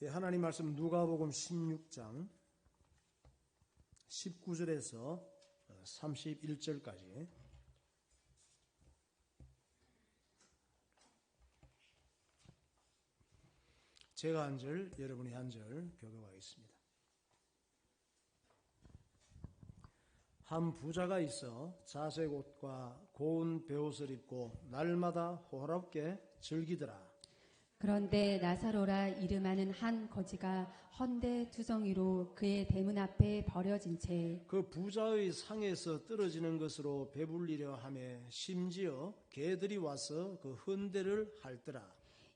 하나님 말씀 누가복음 16장 19절에서 31절까지 제가 한 절, 여러분이 한 절 교독하겠습니다. 한 부자가 있어 자색 옷과 고운 베옷을 입고 날마다 호화롭게 즐기더라. 그런데 나사로라 이름하는 한 거지가 헌데 투성이로 그의 대문 앞에 버려진 채 그 부자의 상에서 떨어지는 것으로 배불리려 하며 심지어 개들이 와서 그 헌데를 핥더라.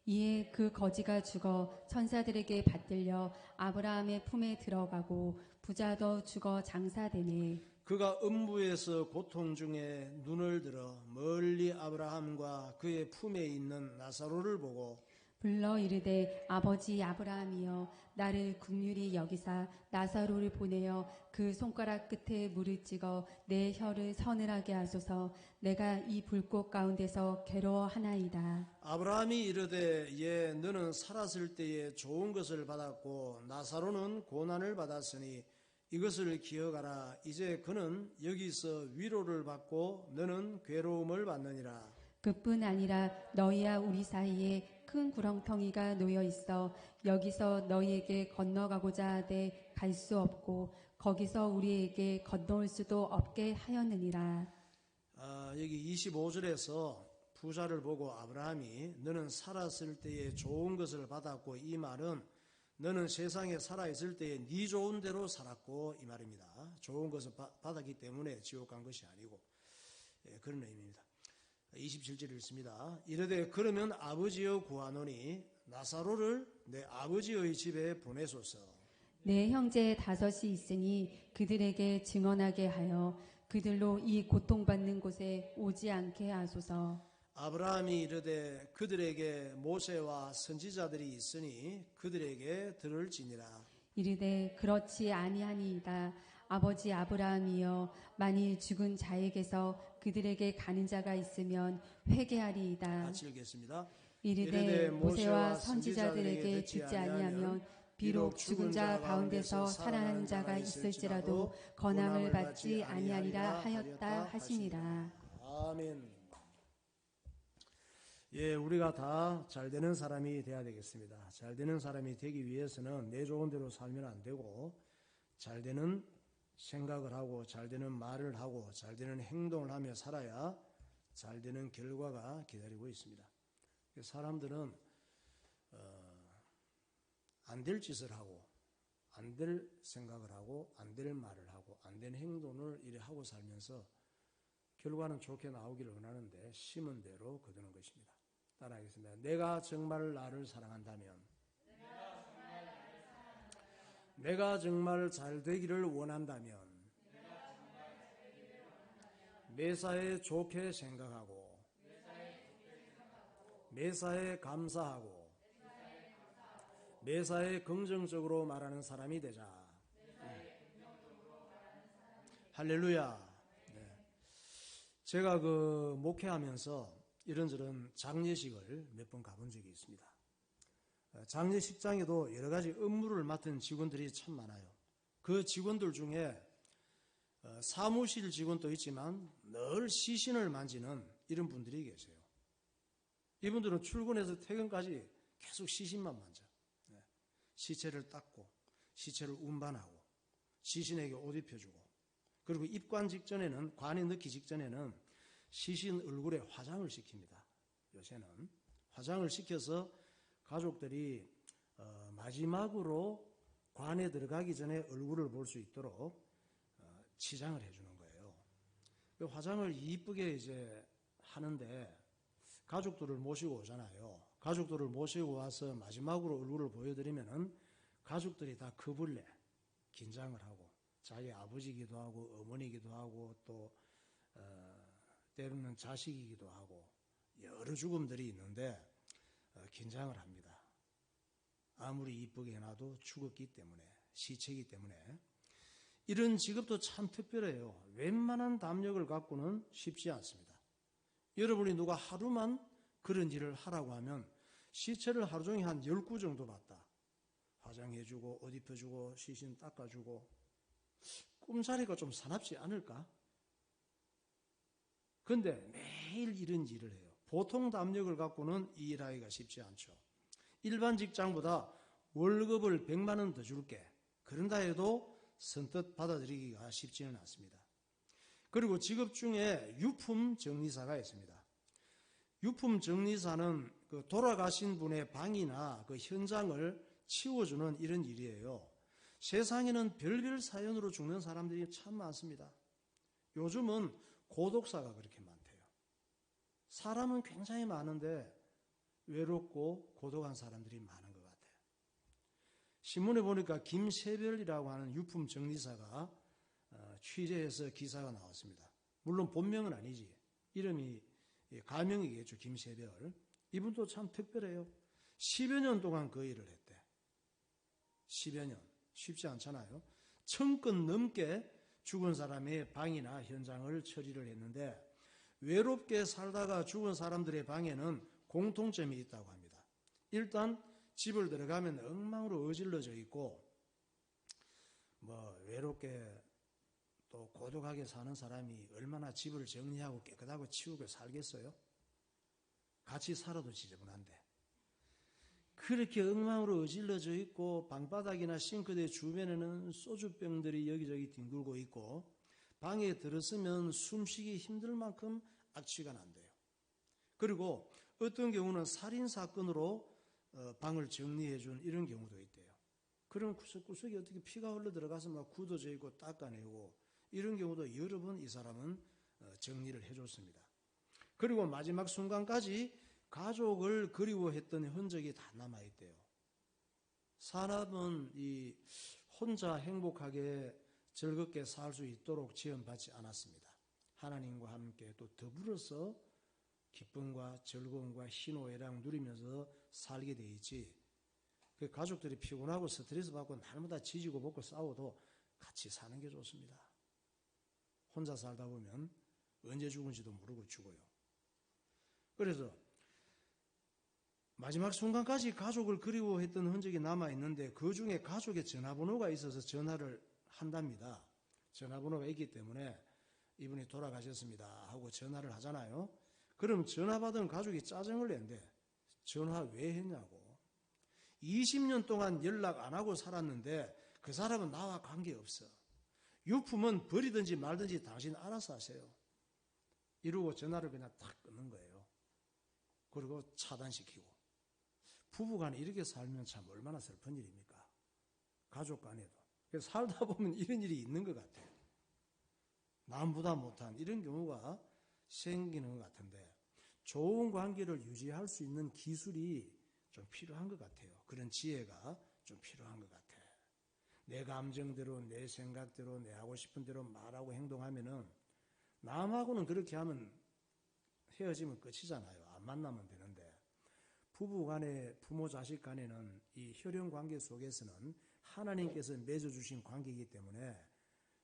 이에 그 거지가 죽어 천사들에게 받들려 아브라함의 품에 들어가고 부자도 죽어 장사되네. 그가 음부에서 고통 중에 눈을 들어 멀리 아브라함과 그의 품에 있는 나사로를 보고 불러 이르되 아버지 아브라함이여 나를 긍휼히 여기사 나사로를 보내어 그 손가락 끝에 물을 찍어 내 혀를 서늘하게 하소서. 내가 이 불꽃 가운데서 괴로워하나이다. 아브라함이 이르되 예 너는 살았을 때에 좋은 것을 받았고 나사로는 고난을 받았으니 이것을 기억하라. 이제 그는 여기서 위로를 받고 너는 괴로움을 받느니라. 그뿐 아니라 너희와 우리 사이에 큰 구렁텅이가 놓여 있어 여기서 너희에게 건너가고자 하되 갈 수 없고 거기서 우리에게 건너올 수도 없게 하였느니라. 여기 25절에서 부자를 보고 아브라함이 너는 살았을 때에 좋은 것을 받았고, 이 말은 너는 세상에 살아있을 때에 네 좋은 대로 살았고 이 말입니다. 좋은 것을 받았기 때문에 지옥 간 것이 아니고 그런 의미입니다. 27절 읽습니다. 이르되 그러면 아버지여 구하노니 나사로를 내 아버지의 집에 보내소서. 내 형제 5이 있으니 그들에게 증언하게 하여 그들로 이 고통받는 곳에 오지 않게 하소서. 아브라함이 이르되 그들에게 모세와 선지자들이 있으니 그들에게 들을지니라. 이르되 그렇지 아니하니이다. 아버지 아브라함이여 만일 죽은 자에게서 그들에게 가는 자가 있으면 회개하리이다. 같이 읽겠습니다. 이르되 모세와 선지자들에게 듣지 아니하면 비록 죽은 자 가운데서 살아나는 자가 있을지라도 권함을 받지 아니하리라 하였다 하시니라. 아멘. 예, 우리가 다 잘되는 사람이 돼야 되겠습니다. 잘되는 사람이 되기 위해서는 내 좋은 대로 살면 안 되고 잘되는 생각을 하고 잘되는 말을 하고 잘되는 행동을 하며 살아야 잘되는 결과가 기다리고 있습니다. 사람들은 안 될 짓을 하고 안 될 생각을 하고 안 될 말을 하고 안 된 행동을 이래 하고 살면서 결과는 좋게 나오기를 원하는데 심은 대로 거두는 것입니다. 따라하겠습니다. 내가 정말 나를 사랑한다면, 내가 정말 잘 되기를 원한다면 매사에 좋게 생각하고 매사에 감사하고 매사에 긍정적으로 말하는 사람이 되자. 할렐루야. 네. 제가 목회하면서 이런저런 장례식을 몇 번 가본 적이 있습니다. 장례식장에도 여러 가지 업무를 맡은 직원들이 참 많아요. 그 직원들 중에 사무실 직원도 있지만 늘 시신을 만지는 이런 분들이 계세요. 이분들은 출근해서 퇴근까지 계속 시신만 만져. 시체를 닦고 시체를 운반하고 시신에게 옷 입혀주고, 그리고 입관 직전에는, 관에 넣기 직전에는 시신 얼굴에 화장을 시킵니다. 요새는 화장을 시켜서 가족들이 마지막으로 관에 들어가기 전에 얼굴을 볼 수 있도록 치장을 해주는 거예요. 그 화장을 이쁘게 이제 하는데 가족들을 모시고 오잖아요. 가족들을 모시고 와서 마지막으로 얼굴을 보여드리면은 가족들이 다 겁을 내, 긴장을 하고, 자기 아버지이기도 하고 어머니이기도 하고 또 때로는 자식이기도 하고 여러 죽음들이 있는데 긴장을 합니다. 아무리 이쁘게 해놔도 죽었기 때문에, 시체이기 때문에. 이런 직업도 참 특별해요. 웬만한 담력을 갖고는 쉽지 않습니다. 여러분이 누가 하루만 그런 일을 하라고 하면 시체를 하루 종일 한 10구 정도 봤다. 화장해주고 옷 입혀주고 시신 닦아주고 꿈자리가 좀 사납지 않을까? 근데 매일 이런 일을 해요. 보통 담력을 갖고는 이 일하기가 쉽지 않죠. 일반 직장보다 월급을 100만 원 더 줄게. 그런다 해도 선뜻 받아들이기가 쉽지는 않습니다. 그리고 직업 중에 유품 정리사가 있습니다. 유품 정리사는 그 돌아가신 분의 방이나 그 현장을 치워주는 이런 일이에요. 세상에는 별별 사연으로 죽는 사람들이 참 많습니다. 요즘은 고독사가 그렇게 많대요. 사람은 굉장히 많은데 외롭고 고독한 사람들이 많은 것 같아요. 신문에 보니까 김세별이라고 하는 유품 정리사가 취재해서 기사가 나왔습니다. 물론 본명은 아니지. 이름이 가명이겠죠. 김세별. 이분도 참 특별해요. 10여 년 동안 그 일을 했대. 10여 년. 쉽지 않잖아요. 1000건 넘게 죽은 사람의 방이나 현장을 처리를 했는데 외롭게 살다가 죽은 사람들의 방에는 공통점이 있다고 합니다. 일단 집을 들어가면 엉망으로 어질러져 있고 외롭게 또 고독하게 사는 사람이 얼마나 집을 정리하고 깨끗하고 치우고 살겠어요? 같이 살아도 지저분한데. 그렇게 엉망으로 어질러져 있고 방바닥이나 싱크대 주변에는 소주병들이 여기저기 뒹굴고 있고 방에 들어서면 숨쉬기 힘들 만큼 악취가 난대요. 그리고 어떤 경우는 살인사건으로 방을 정리해준 이런 경우도 있대요. 그럼 구석구석에 어떻게 피가 흘러 들어가서 막 굳어져 있고 닦아내고 이런 경우도 여러 번 이 사람은 정리를 해줬습니다. 그리고 마지막 순간까지 가족을 그리워했던 흔적이 다 남아있대요. 사람은 이 혼자 행복하게 즐겁게 살 수 있도록 지원받지 않았습니다. 하나님과 함께 또 더불어서 기쁨과 즐거움과 희노애락 누리면서 살게 돼 있지. 그 가족들이 피곤하고 스트레스 받고 날마다 지지고 볶고 싸워도 같이 사는 게 좋습니다. 혼자 살다 보면 언제 죽은지도 모르고 죽어요. 그래서 마지막 순간까지 가족을 그리워했던 흔적이 남아있는데 그 중에 가족의 전화번호가 있어서 전화를 한답니다. 전화번호가 있기 때문에 이분이 돌아가셨습니다 하고 전화를 하잖아요. 그럼 전화 받은 가족이 짜증을 낸대. 전화 왜 했냐고. 20년 동안 연락 안 하고 살았는데 그 사람은 나와 관계없어. 유품은 버리든지 말든지 당신 알아서 하세요. 이러고 전화를 그냥 탁 끊는 거예요. 그리고 차단시키고. 부부간에 이렇게 살면 참 얼마나 슬픈 일입니까? 가족 간에도. 그래서 살다 보면 이런 일이 있는 것 같아요. 남보다 못한 이런 경우가 생기는 것 같은데 좋은 관계를 유지할 수 있는 기술이 좀 필요한 것 같아요. 그런 지혜가 좀 필요한 것 같아요. 내 감정대로 내 생각대로 내 하고 싶은 대로 말하고 행동하면은 남하고는 그렇게 하면 헤어지면 끝이잖아요. 안 만나면 되는데 부부 간에 부모 자식 간에는 이 혈연 관계 속에서는 하나님께서 맺어주신 관계이기 때문에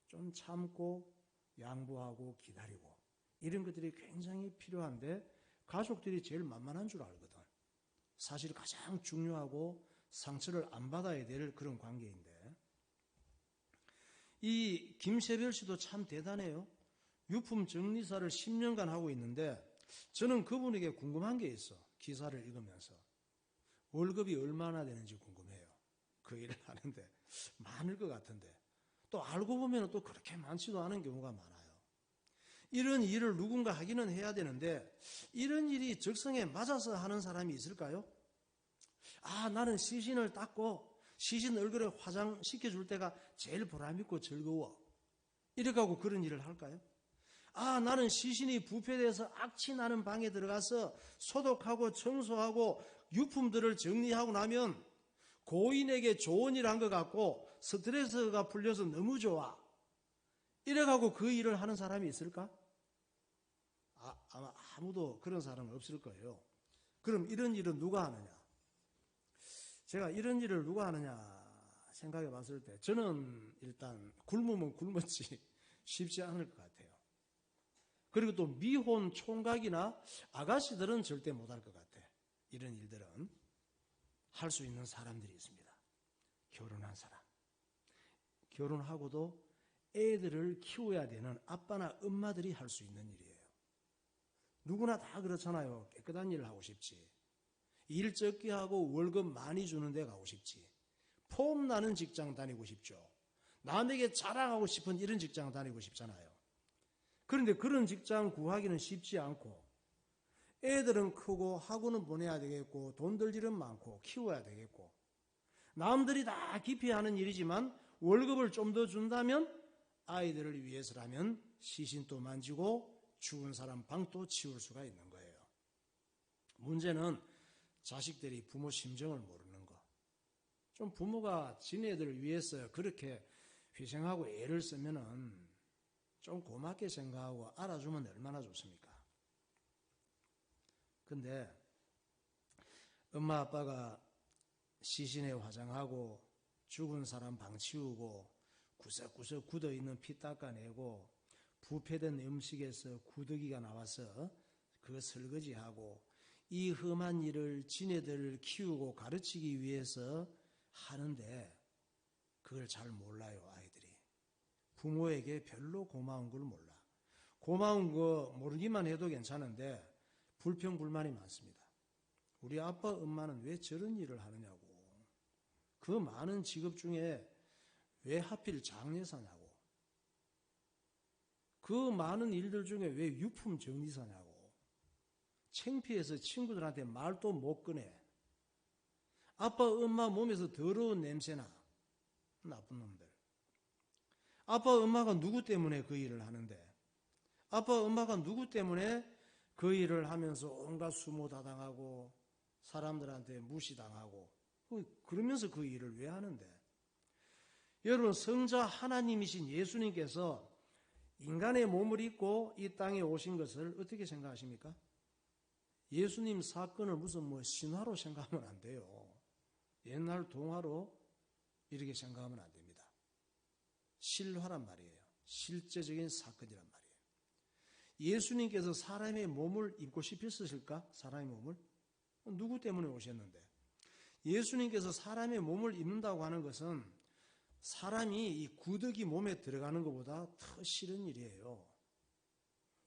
좀 참고 양보하고 기다리고 이런 것들이 굉장히 필요한데 가족들이 제일 만만한 줄 알거든. 사실 가장 중요하고 상처를 안 받아야 될 그런 관계인데 이 김세별 씨도 참 대단해요. 유품 정리사를 10년간 하고 있는데 저는 그분에게 궁금한 게 있어. 기사를 읽으면서 월급이 얼마나 되는지 궁금해요. 그 일을 하는데 많을 것 같은데 또 알고 보면 또 그렇게 많지도 않은 경우가 많아요. 이런 일을 누군가 하기는 해야 되는데 이런 일이 적성에 맞아서 하는 사람이 있을까요? 나는 시신을 닦고 시신 얼굴에 화장시켜줄 때가 제일 보람있고 즐거워. 이렇게 하고 그런 일을 할까요? 나는 시신이 부패돼서 악취 나는 방에 들어가서 소독하고 청소하고 유품들을 정리하고 나면 고인에게 좋은 일 한 것 같고 스트레스가 풀려서 너무 좋아. 이래가고 그 일을 하는 사람이 있을까? 아마 아무도 그런 사람은 없을 거예요. 그럼 이런 일은 누가 하느냐? 제가 이런 일을 누가 하느냐 생각해 봤을 때 저는 일단 굶으면 굶었지 쉽지 않을 것 같아요. 그리고 또 미혼 총각이나 아가씨들은 절대 못할 것 같아. 이런 일들은 할 수 있는 사람들이 있습니다. 결혼한 사람. 결혼하고도 애들을 키워야 되는 아빠나 엄마들이 할 수 있는 일이에요. 누구나 다 그렇잖아요. 깨끗한 일을 하고 싶지. 일 적게 하고 월급 많이 주는 데 가고 싶지. 폼 나는 직장 다니고 싶죠. 남에게 자랑하고 싶은 이런 직장 다니고 싶잖아요. 그런데 그런 직장 구하기는 쉽지 않고 애들은 크고 학원은 보내야 되겠고 돈 들 일은 많고 키워야 되겠고 남들이 다 기피하는 일이지만 월급을 좀 더 준다면 아이들을 위해서라면 시신도 만지고 죽은 사람 방도 치울 수가 있는 거예요. 문제는 자식들이 부모 심정을 모르는 거. 좀 부모가 지네들을 위해서 그렇게 희생하고 애를 쓰면은 좀 고맙게 생각하고 알아주면 얼마나 좋습니까? 근데 엄마 아빠가 시신에 화장하고 죽은 사람 방 치우고 구석구석 굳어있는 피 닦아내고 부패된 음식에서 구더기가 나와서 그거 설거지하고 이 험한 일을 지네들을 키우고 가르치기 위해서 하는데 그걸 잘 몰라요, 아이들이. 부모에게 별로 고마운 걸 몰라. 고마운 거 모르기만 해도 괜찮은데 불평불만이 많습니다. 우리 아빠, 엄마는 왜 저런 일을 하느냐고. 그 많은 직업 중에 왜 하필 장례사냐고. 그 많은 일들 중에 왜 유품 정리사냐고. 창피해서 친구들한테 말도 못 꺼내. 아빠, 엄마 몸에서 더러운 냄새나. 나쁜 놈들. 아빠, 엄마가 누구 때문에 그 일을 하는데, 아빠, 엄마가 누구 때문에 그 일을 하면서 온갖 수모다당하고 사람들한테 무시당하고 그러면서 그 일을 왜 하는데? 여러분, 성자 하나님이신 예수님께서 인간의 몸을 입고 이 땅에 오신 것을 어떻게 생각하십니까? 예수님 사건을 무슨 신화로 생각하면 안 돼요. 옛날 동화로 이렇게 생각하면 안 됩니다. 실화란 말이에요. 실제적인 사건이란 말이에요. 예수님께서 사람의 몸을 입고 싶으실까? 사람의 몸을? 누구 때문에 오셨는데? 예수님께서 사람의 몸을 입는다고 하는 것은 사람이 이 구더기 몸에 들어가는 것보다 더 싫은 일이에요.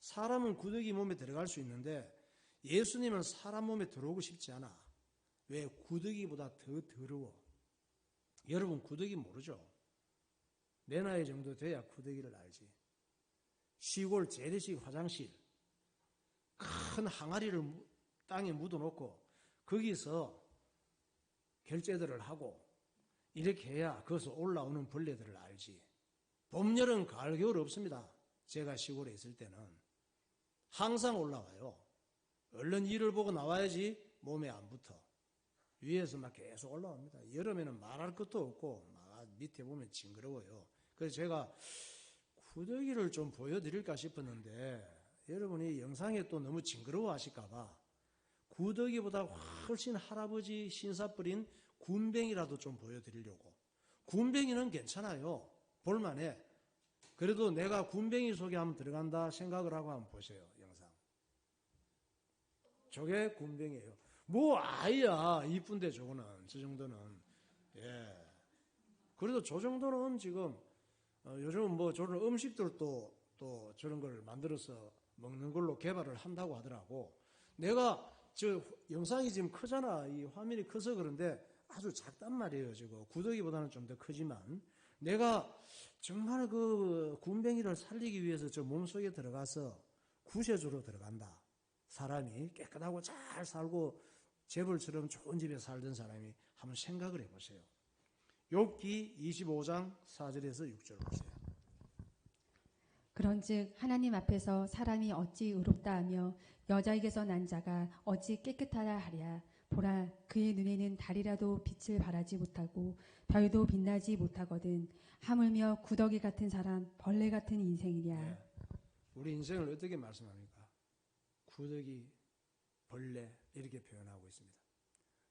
사람은 구더기 몸에 들어갈 수 있는데 예수님은 사람 몸에 들어오고 싶지 않아. 왜? 구더기보다 더 더러워. 여러분, 구더기 모르죠? 내 나이 정도 돼야 구더기를 알지. 시골 재래식 화장실, 큰 항아리를 땅에 묻어놓고 거기서 결제들을 하고 이렇게 해야 거기서 올라오는 벌레들을 알지. 봄, 여름, 가을, 겨울 없습니다. 제가 시골에 있을 때는 항상 올라와요. 얼른 일을 보고 나와야지 몸에 안 붙어. 위에서 막 계속 올라옵니다. 여름에는 말할 것도 없고 막 밑에 보면 징그러워요. 그래서 제가 구더기를 좀 보여드릴까 싶었는데 여러분이 영상에 또 너무 징그러워 하실까봐 구더기보다 훨씬 할아버지 신사 뿌린 군뱅이라도 좀 보여드리려고. 군뱅이는 괜찮아요. 볼만해. 그래도 내가 군뱅이 속에 한번 들어간다 생각을 하고 한번 보세요. 영상. 저게 군뱅이에요. 뭐 아이야. 이쁜데 저거는. 저 정도는. 예. 그래도 저 정도는 지금 요즘은 뭐 저런 음식들도 또 저런 걸 만들어서 먹는 걸로 개발을 한다고 하더라고. 내가 저 영상이 지금 크잖아. 이 화면이 커서 그런데 아주 작단 말이에요. 지금 구더기보다는 좀 더 크지만 내가 정말 그 군뱅이를 살리기 위해서 저 몸속에 들어가서 구세주로 들어간다. 사람이 깨끗하고 잘 살고 재벌처럼 좋은 집에 살던 사람이 한번 생각을 해보세요. 욥기 25장 4절에서 6절 보세요. 그런즉 하나님 앞에서 사람이 어찌 의롭다 하며 여자에게서 난 자가 어찌 깨끗하다 하랴. 보라, 그의 눈에는 달이라도 빛을 발하지 못하고 별도 빛나지 못하거든. 하물며 구더기 같은 사람, 벌레 같은 인생이랴. 네. 우리 인생을 어떻게 말씀합니까? 구더기, 벌레 이렇게 표현하고 있습니다.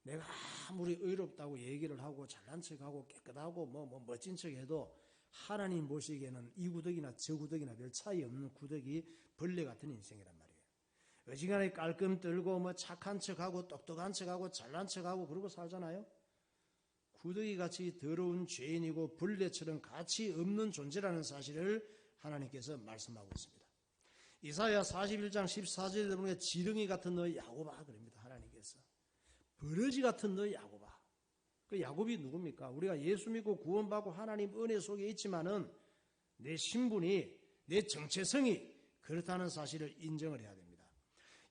내가 아무리 의롭다고 얘기를 하고 잘난 척하고 깨끗하고 뭐 멋진 척해도 하나님 보시기에는 이 구더기나 저 구더기나 별 차이 없는 구더기, 벌레 같은 인생이란 말이에요. 어지간히 깔끔 떨고 뭐 착한 척하고 똑똑한 척하고 잘난 척하고 그러고 살잖아요. 구더기같이 더러운 죄인이고 벌레처럼 가치 없는 존재라는 사실을 하나님께서 말씀하고 있습니다. 이사야 41장 14절에 보면 지렁이 같은 너 야곱아 그럽니다. 하나님께서 버러지 같은 너 야곱아. 그 야곱이 누굽니까? 우리가 예수 믿고 구원받고 하나님 은혜 속에 있지만은 내 신분이, 내 정체성이 그렇다는 사실을 인정을 해야 됩니다.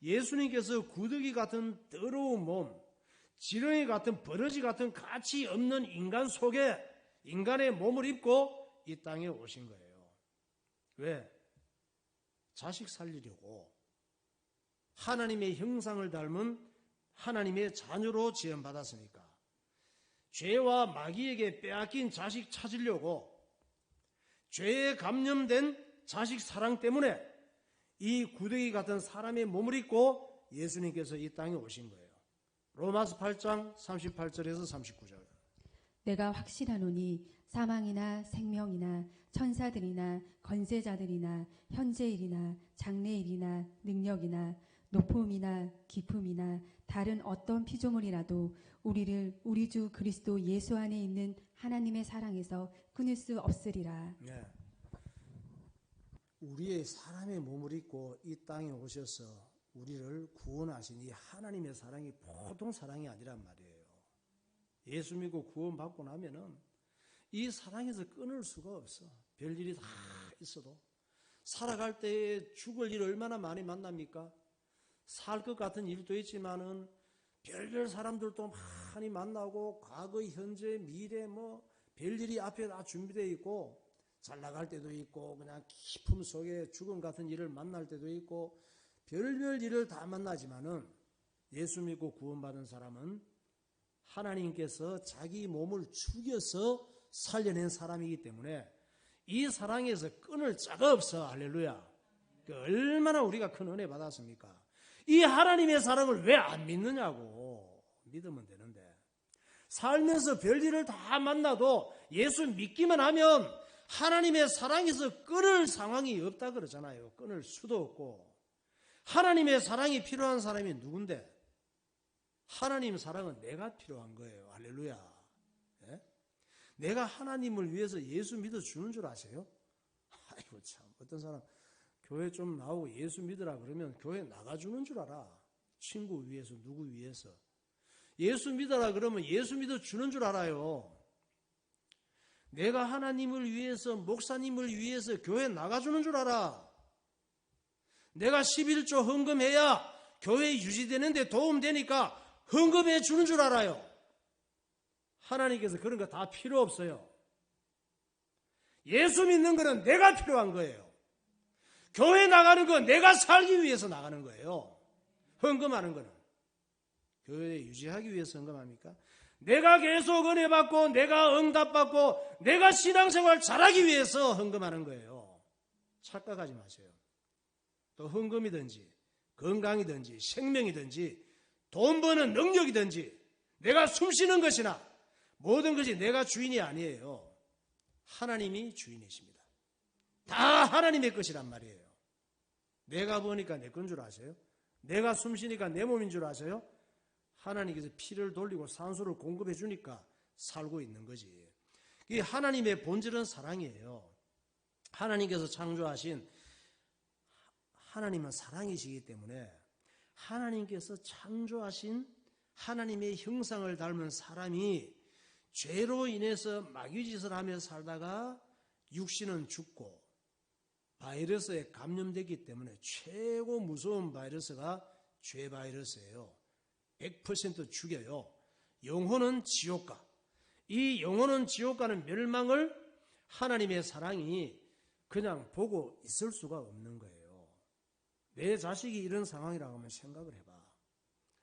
예수님께서 구더기 같은 더러운 몸, 지렁이 같은 버러지 같은 가치 없는 인간 속에 인간의 몸을 입고 이 땅에 오신 거예요. 왜? 자식 살리려고. 하나님의 형상을 닮은 하나님의 자녀로 지음받았으니까. 죄와 마귀에게 빼앗긴 자식 찾으려고, 죄에 감염된 자식 사랑 때문에 이 구더기 같은 사람의 몸을 입고 예수님께서 이 땅에 오신 거예요. 로마서 8장 38절에서 39절. 내가 확실하노니 사망이나 생명이나 천사들이나 권세자들이나 현재일이나 장래일이나 능력이나 높음이나 깊음이나 다른 어떤 피조물이라도 우리를 우리 주 그리스도 예수 안에 있는 하나님의 사랑에서 끊을 수 없으리라. 네. 우리의 사람의 몸을 입고 이 땅에 오셔서 우리를 구원하신 이 하나님의 사랑이 보통 사랑이 아니란 말이에요. 예수 믿고 구원받고 나면은 이 사랑에서 끊을 수가 없어. 별일이 다 있어도. 살아갈 때에 죽을 일 얼마나 많이 만납니까? 살 것 같은 일도 있지만은 별별 사람들도 많이 만나고 과거, 현재, 미래 뭐 별일이 앞에 다 준비되어 있고 잘 나갈 때도 있고 그냥 깊음 속에 죽음 같은 일을 만날 때도 있고 별별 일을 다 만나지만은 예수 믿고 구원받은 사람은 하나님께서 자기 몸을 죽여서 살려낸 사람이기 때문에 이 사랑에서 끊을 자가 없어. 할렐루야. 얼마나 우리가 큰 은혜 받았습니까? 이 하나님의 사랑을 왜 안 믿느냐고. 믿으면 되는데. 살면서 별일을 다 만나도 예수 믿기만 하면 하나님의 사랑에서 끊을 상황이 없다 그러잖아요. 끊을 수도 없고. 하나님의 사랑이 필요한 사람이 누군데? 하나님 사랑은 내가 필요한 거예요. 할렐루야. 예? 내가 하나님을 위해서 예수 믿어 주는 줄 아세요? 아이고 참, 어떤 사람 교회 좀 나오고 예수 믿으라 그러면 교회 나가주는 줄 알아. 친구 위해서, 누구 위해서. 예수 믿어라 그러면 예수 믿어 주는 줄 알아요. 내가 하나님을 위해서, 목사님을 위해서 교회 나가주는 줄 알아. 내가 11조 헌금해야 교회 유지되는데 도움되니까 헌금해 주는 줄 알아요. 하나님께서 그런 거 다 필요 없어요. 예수 믿는 거는 내가 필요한 거예요. 교회 나가는 건 내가 살기 위해서 나가는 거예요. 헌금하는 거는. 교회 유지하기 위해서 헌금합니까? 내가 계속 은혜 받고 내가 응답 받고 내가 신앙생활 잘하기 위해서 헌금하는 거예요. 착각하지 마세요. 또 헌금이든지 건강이든지 생명이든지 돈 버는 능력이든지 내가 숨쉬는 것이나 모든 것이 내가 주인이 아니에요. 하나님이 주인이십니다. 다 하나님의 것이란 말이에요. 내가 버니까 내 건 줄 아세요? 내가 숨쉬니까 내 몸인 줄 아세요? 하나님께서 피를 돌리고 산소를 공급해 주니까 살고 있는 거지. 이 하나님의 본질은 사랑이에요. 하나님께서 창조하신 하나님은 사랑이시기 때문에 하나님께서 창조하신 하나님의 형상을 닮은 사람이 죄로 인해서 마귀짓을 하며 살다가 육신은 죽고 바이러스에 감염되기 때문에 최고 무서운 바이러스가 죄 바이러스예요. 100% 죽여요. 영혼은 지옥가. 이 영혼은 지옥가는 멸망을 하나님의 사랑이 그냥 보고 있을 수가 없는 거예요. 내 자식이 이런 상황이라고 하면 생각을 해봐.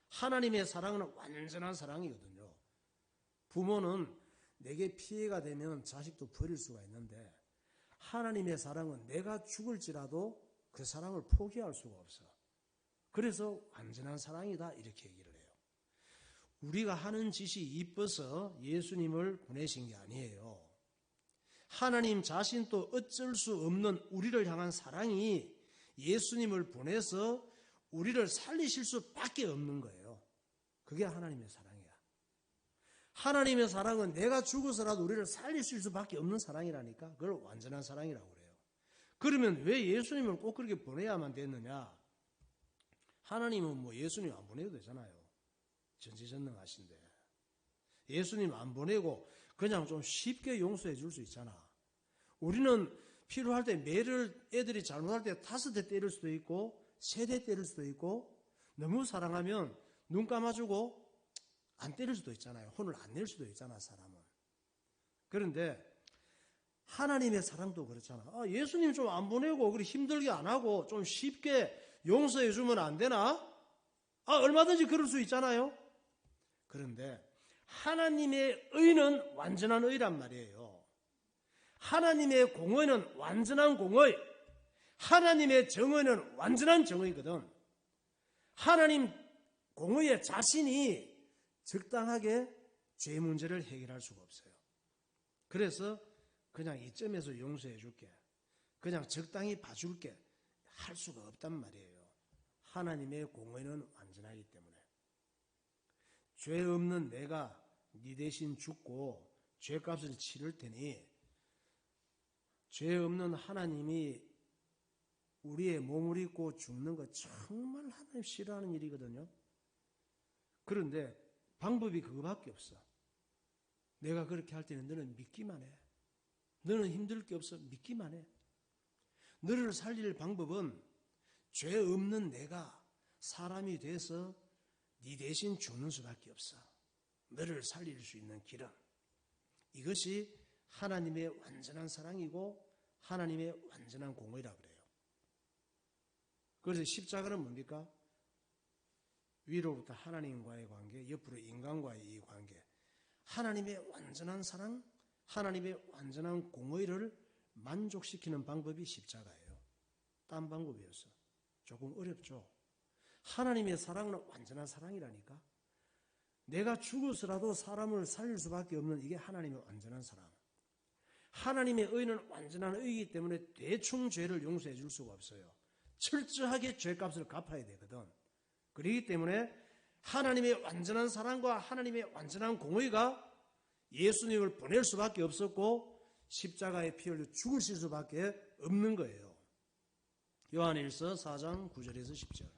하나님의 사랑은 완전한 사랑이거든요. 부모는 내게 피해가 되면 자식도 버릴 수가 있는데 하나님의 사랑은 내가 죽을지라도 그 사랑을 포기할 수가 없어. 그래서 완전한 사랑이다 이렇게 얘기를 해요. 우리가 하는 짓이 이뻐서 예수님을 보내신 게 아니에요. 하나님 자신도 어쩔 수 없는 우리를 향한 사랑이 예수님을 보내서 우리를 살리실 수밖에 없는 거예요. 그게 하나님의 사랑이야. 하나님의 사랑은 내가 죽어서라도 우리를 살릴 수밖에 없는 사랑이라니까. 그걸 완전한 사랑이라고 그래요. 그러면 왜 예수님을 꼭 그렇게 보내야만 됐느냐? 하나님은 뭐 예수님 안 보내도 되잖아요. 전지전능하신데. 예수님 안 보내고 그냥 좀 쉽게 용서해 줄 수 있잖아. 우리는 필요할 때 매를 애들이 잘못할 때 5대 때릴 수도 있고 3대 때릴 수도 있고 너무 사랑하면 눈 감아주고 안 때릴 수도 있잖아요. 혼을 안 낼 수도 있잖아, 사람은. 그런데 하나님의 사랑도 그렇잖아. 예수님 좀 안 보내고 그렇게 힘들게 안 하고 좀 쉽게 용서해 주면 안 되나? 얼마든지 그럴 수 있잖아요. 그런데 하나님의 의는 완전한 의란 말이에요. 하나님의 공의는 완전한 공의, 하나님의 정의는 완전한 정의거든. 하나님 공의의 자신이 적당하게 죄 문제를 해결할 수가 없어요. 그래서 그냥 이점에서 용서해 줄게, 그냥 적당히 봐줄게 할 수가 없단 말이에요. 하나님의 공의는 완전하기 때문에. 죄 없는 내가 네 대신 죽고 죄값을 치를 테니, 죄 없는 하나님이 우리의 몸을 입고 죽는 거 정말 하나님 싫어하는 일이거든요. 그런데 방법이 그거밖에 없어. 내가 그렇게 할 때는 너는 믿기만 해. 너는 힘들 게 없어. 믿기만 해. 너를 살릴 방법은 죄 없는 내가 사람이 돼서 네 대신 죽는 수밖에 없어. 너를 살릴 수 있는 길은. 이것이 하나님의 완전한 사랑이고 하나님의 완전한 공의라고 그래요. 그래서 십자가는 뭡니까? 위로부터 하나님과의 관계, 옆으로 인간과의 이 관계, 하나님의 완전한 사랑, 하나님의 완전한 공의를 만족시키는 방법이 십자가예요. 딴 방법이 없어. 조금 어렵죠. 하나님의 사랑은 완전한 사랑이라니까. 내가 죽어서라도 사람을 살릴 수밖에 없는 이게 하나님의 완전한 사랑. 하나님의 의는 완전한 의이기 때문에 대충 죄를 용서해 줄 수가 없어요. 철저하게 죄값을 갚아야 되거든. 그렇기 때문에 하나님의 완전한 사랑과 하나님의 완전한 공의가 예수님을 보낼 수밖에 없었고 십자가에 피 흘려 죽으실 수밖에 없는 거예요. 요한일서 4장 9절에서 10절.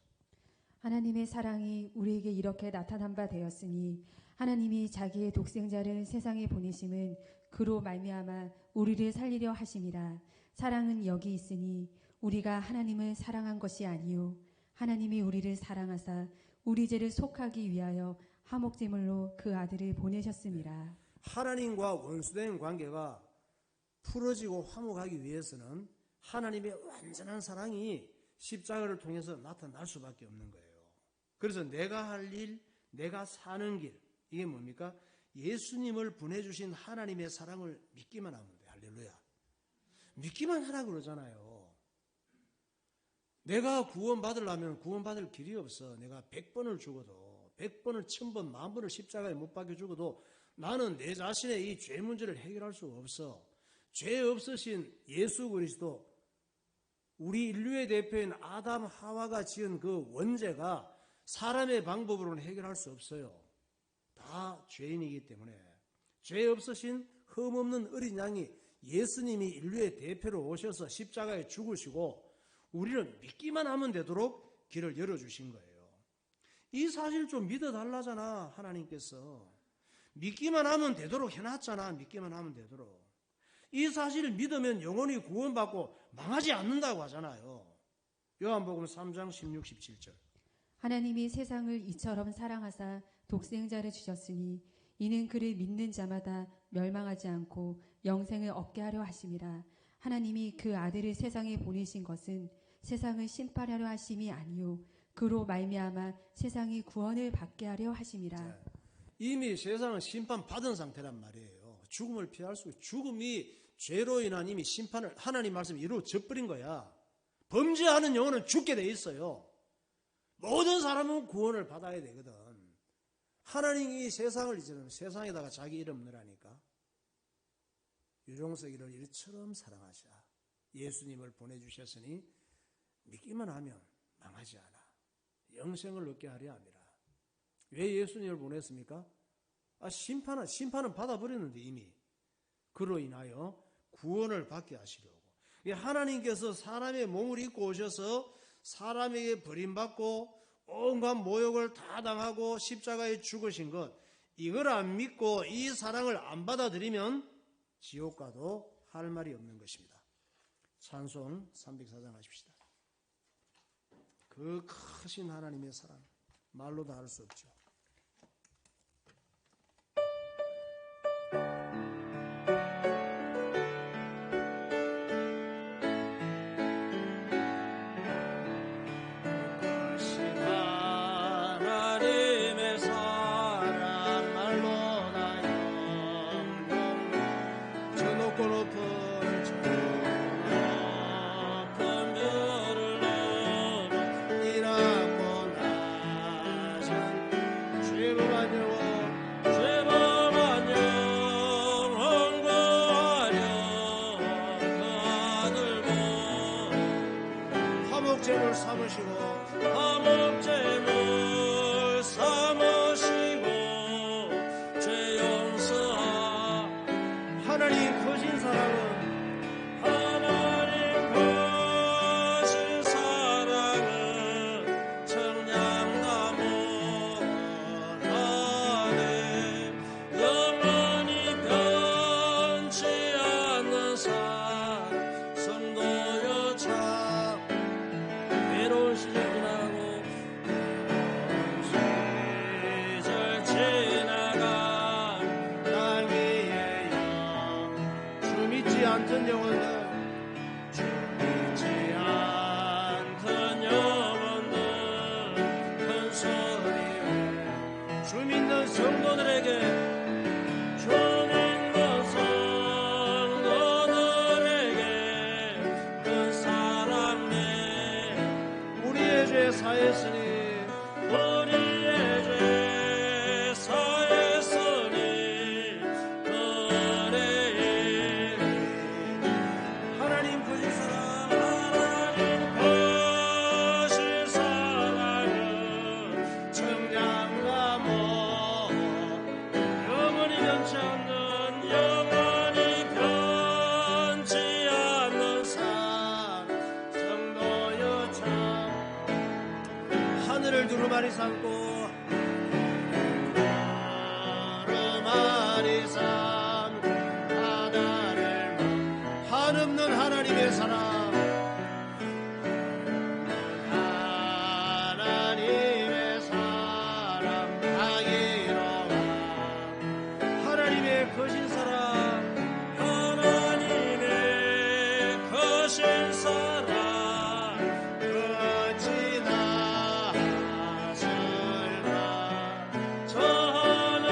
하나님의 사랑이 우리에게 이렇게 나타난 바 되었으니 하나님이 자기의 독생자를 세상에 보내심은 그로 말미암아 우리를 살리려 하심이라. 사랑은 여기 있으니 우리가 하나님을 사랑한 것이 아니요 하나님이 우리를 사랑하사 우리 죄를 속하기 위하여 화목제물로 그 아들을 보내셨습니다. 하나님과 원수된 관계가 풀어지고 화목하기 위해서는 하나님의 완전한 사랑이 십자가를 통해서 나타날 수밖에 없는 거예요. 그래서 내가 할 일, 내가 사는 길, 이게 뭡니까? 예수님을 보내주신 하나님의 사랑을 믿기만 하면 돼. 할렐루야. 믿기만 하라고 그러잖아요. 내가 구원받으려면 구원받을 길이 없어. 내가 100번을 죽어도 100번을 1000번, 10,000번을 십자가에 못 박혀 죽어도 나는 내 자신의 이 죄 문제를 해결할 수가 없어. 죄 없으신 예수 그리스도, 우리 인류의 대표인 아담 하와가 지은 그 원죄가 사람의 방법으로는 해결할 수 없어요. 다 죄인이기 때문에. 죄 없으신 흠없는 어린 양이 예수님이 인류의 대표로 오셔서 십자가에 죽으시고 우리는 믿기만 하면 되도록 길을 열어주신 거예요. 이 사실 좀 믿어달라잖아. 하나님께서 믿기만 하면 되도록 해놨잖아. 믿기만 하면 되도록. 이 사실을 믿으면 영원히 구원받고 망하지 않는다고 하잖아요. 요한복음 3장 16, 17절. 하나님이 세상을 이처럼 사랑하사 독생자를 주셨으니 이는 그를 믿는 자마다 멸망하지 않고 영생을 얻게 하려 하심이라. 하나님이 그 아들을 세상에 보내신 것은 세상을 심판하려 하심이 아니요 그로 말미암아 세상이 구원을 받게 하려 하심이라. 이미 세상은 심판받은 상태란 말이에요. 죽음을 피할 수 있고 죽음이 죄로 인한 이미 심판을 하나님 말씀이 이루어져 버린 거야. 범죄하는 영혼은 죽게 돼 있어요. 모든 사람은 구원을 받아야 되거든. 하나님이 세상을 이제는 세상에다가 자기 이름 넣으라니까. 유종석이를 이처럼 사랑하셔. 예수님을 보내주셨으니 믿기만 하면 망하지 않아. 영생을 얻게 하려 합니다. 왜 예수님을 보냈습니까? 심판은 받아버렸는데 이미. 그로 인하여 구원을 받게 하시려고. 하나님께서 사람의 몸을 입고 오셔서 사람에게 버림받고 온갖 모욕을 다 당하고 십자가에 죽으신 것, 이걸 안 믿고 이 사랑을 안 받아들이면 지옥 가도 할 말이 없는 것입니다. 찬송 304장 하십시다. 그 크신 하나님의 사랑, 말로 다 할 수 없죠. 화목제물 삼으시고 죄 용서하. 하나님 크신 사랑은 청량감은 하네. 영원히 변치 않는 사랑 성도여 참. 외로운 시절 지나고 시절 지나간 날 위해요. 주 믿지 않던 영혼들, 주 믿지 않던 영혼들 큰 소리로 주 믿는 성도들에게 주 믿는 성도들에게 큰 사랑 내 우리의 죄 사했으니 우리의 죄 사했으니 그래이니. 하나님 크신 사랑, 하나님 크신 사랑은 청량감은 영원히 변치 않는 사랑, 성도여 참. 하늘을 두루마리 삼고 두루마리 삼고 바다를 한없는 하나님의 사랑, 하나님의 사랑 향기로워. 하나님의 크신 사랑, 하나님의 크신 사랑 어찌나 하실까. 저 하늘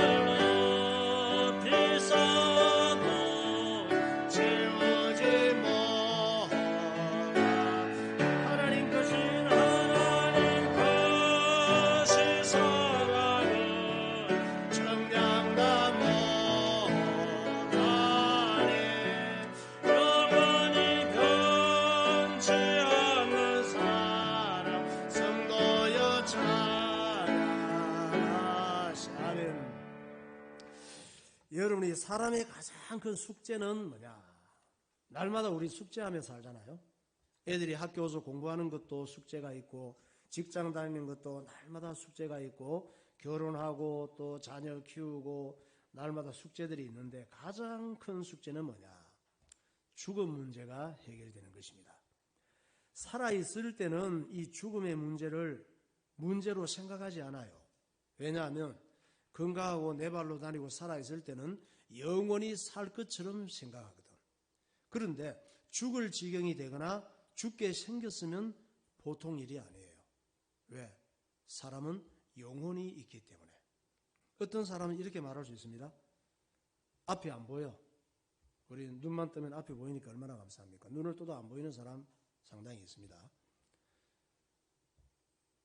높이 쌓아도 채우지 못하. 하나님 크신 하나님 크신 사랑은 청량감 못하네. 영원히 변치 않는 사랑 성도여 찬양하시. 아멘. 여러분이 사람의 가장 큰 숙제는 뭐냐? 날마다 우리 숙제하며 살잖아요. 애들이 학교 와서 공부하는 것도 숙제가 있고, 직장 다니는 것도 날마다 숙제가 있고, 결혼하고 또 자녀 키우고 날마다 숙제들이 있는데, 가장 큰 숙제는 뭐냐? 죽음 문제가 해결되는 것입니다. 살아있을 때는 이 죽음의 문제로 생각하지 않아요. 왜냐하면 건강하고 내 발로 다니고 살아있을 때는 영원히 살 것처럼 생각하거든. 그런데 죽을 지경이 되거나 죽게 생겼으면 보통 일이 아니에요. 왜? 사람은 영혼이 있기 때문에. 어떤 사람은 이렇게 말할 수 있습니다. 앞이 안 보여. 우리 눈만 뜨면 앞이 보이니까 얼마나 감사합니까? 눈을 떠도 안 보이는 사람 상당히 있습니다.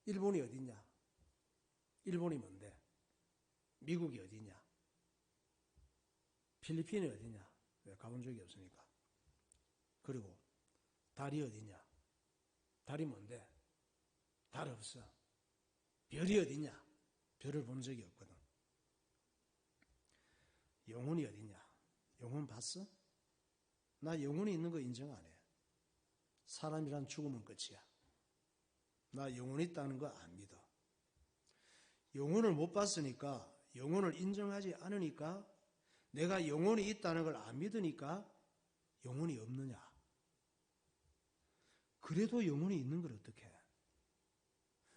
일본이 어디냐? 일본이 뭔데? 미국이 어디냐? 필리핀이 어디냐? 왜 가본 적이 없으니까. 그리고 달이 어디냐? 달이 뭔데? 달 없어. 별이 어디냐? 별을 본 적이 없거든. 영혼이 어딨냐? 영혼 봤어? 나 영혼이 있는 거 인정 안 해. 사람이란 죽으면 끝이야. 나 영혼이 있다는 거 안 믿어. 영혼을 못 봤으니까, 영혼을 인정하지 않으니까, 내가 영혼이 있다는 걸 안 믿으니까 영혼이 없느냐? 그래도 영혼이 있는 걸 어떻게 해?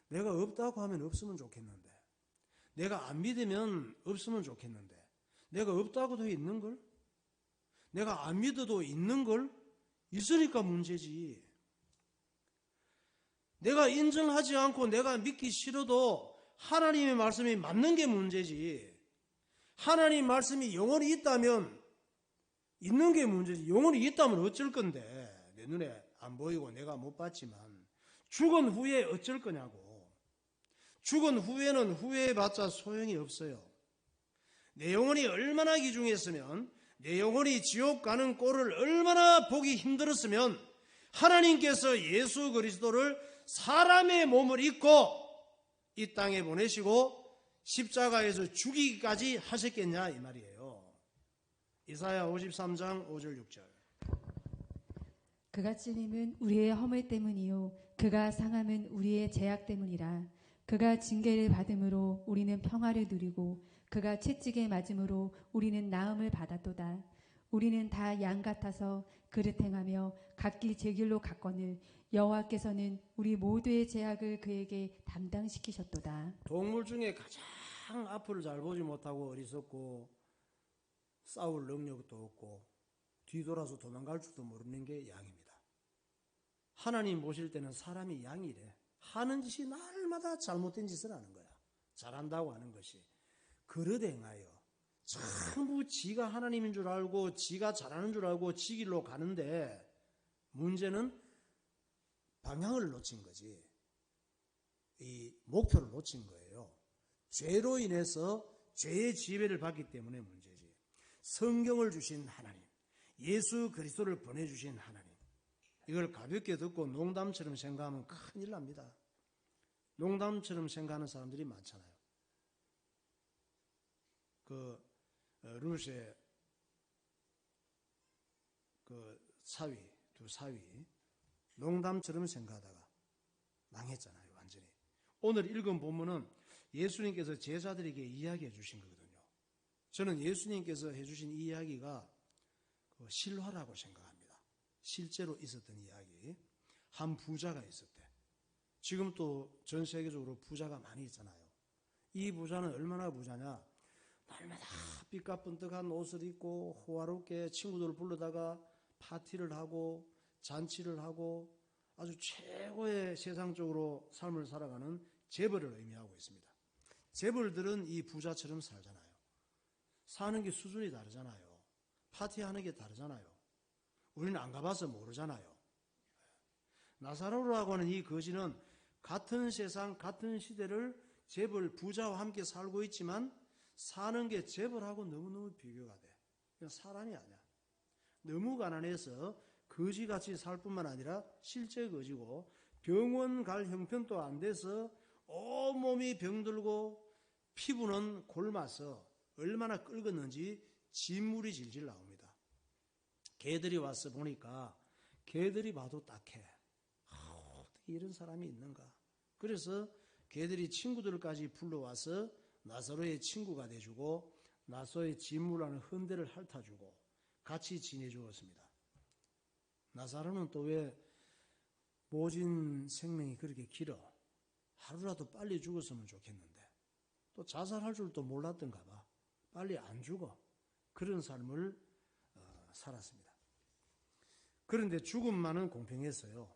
내가 없다고 하면 없으면 좋겠는데, 내가 안 믿으면 없으면 좋겠는데, 내가 없다고도 있는 걸? 내가 안 믿어도 있는 걸? 있으니까 문제지. 내가 인정하지 않고 내가 믿기 싫어도 하나님의 말씀이 맞는 게 문제지. 하나님 말씀이 영혼이 있다면 있는 게 문제지. 영혼이 있다면 어쩔 건데, 내 눈에 안 보이고 내가 못 봤지만 죽은 후에 어쩔 거냐고. 죽은 후에는 후회해봤자 소용이 없어요. 내 영혼이 얼마나 귀중했으면, 내 영혼이 지옥 가는 꼴을 얼마나 보기 힘들었으면 하나님께서 예수 그리스도를 사람의 몸을 입고 이 땅에 보내시고 십자가에서 죽이기까지 하셨겠냐 이 말이에요. 이사야 53장 5절 6절. 그가 찔림은 우리의 허물 때문이요 그가 상함은 우리의 죄악 때문이라. 그가 징계를 받음으로 우리는 평화를 누리고 그가 채찍에 맞음으로 우리는 나음을 받았도다. 우리는 다 양 같아서 그릇 행하며 각기 제 길로 갔거늘 여호와께서는 우리 모두의 죄악을 그에게 담당시키셨도다. 동물 중에 가장 앞을 잘 보지 못하고 어리석고 싸울 능력도 없고 뒤돌아서 도망갈 줄도 모르는 게 양입니다. 하나님 보실 때는 사람이 양이래. 하는 짓이 날마다 잘못된 짓을 하는 거야. 잘한다고 하는 것이. 그릇 행하여 전부 지가 하나님인 줄 알고 지가 잘하는 줄 알고 지 길로 가는데 문제는 방향을 놓친 거지. 이 목표를 놓친 거예요. 죄로 인해서 죄의 지배를 받기 때문에 문제지. 성경을 주신 하나님, 예수 그리스도를 보내주신 하나님, 이걸 가볍게 듣고 농담처럼 생각하면 큰일 납니다. 농담처럼 생각하는 사람들이 많잖아요. 루시의 사위, 두 사위, 농담처럼 생각하다가 망했잖아요, 완전히. 오늘 읽은 본문은 예수님께서 제자들에게 이야기해 주신 거거든요. 저는 예수님께서 해주신 이 이야기가 실화라고 생각합니다. 실제로 있었던 이야기. 한 부자가 있었대. 지금 또 전 세계적으로 부자가 많이 있잖아요. 이 부자는 얼마나 부자냐? 날마다 삐까뻔떡한 옷을 입고 호화롭게 친구들을 불러다가 파티를 하고 잔치를 하고 아주 최고의 세상적으로 삶을 살아가는 재벌을 의미하고 있습니다. 재벌들은 이 부자처럼 살잖아요. 사는 게 수준이 다르잖아요. 파티하는 게 다르잖아요. 우리는 안 가봐서 모르잖아요. 나사로라고 하는 이 거지는 같은 세상, 같은 시대를 재벌 부자와 함께 살고 있지만 사는 게 재벌하고 너무너무 비교가 돼. 그냥 사람이 아니야. 너무 가난해서 거지같이 살 뿐만 아니라 실제 거지고 병원 갈 형편도 안 돼서 온몸이 병들고 피부는 골마서 얼마나 끓었는지 진물이 질질 나옵니다. 개들이 와서 보니까 개들이 봐도 딱해. 어떻게 이런 사람이 있는가. 그래서 개들이 친구들까지 불러와서 나사로의 친구가 돼주고 나사로의 진물하는 헌대를 핥아주고 같이 지내주었습니다. 나사로는 또 왜 모진 생명이 그렇게 길어? 하루라도 빨리 죽었으면 좋겠는데 또 자살할 줄도 몰랐던가 봐. 빨리 안 죽어. 그런 삶을 살았습니다. 그런데 죽음만은 공평했어요.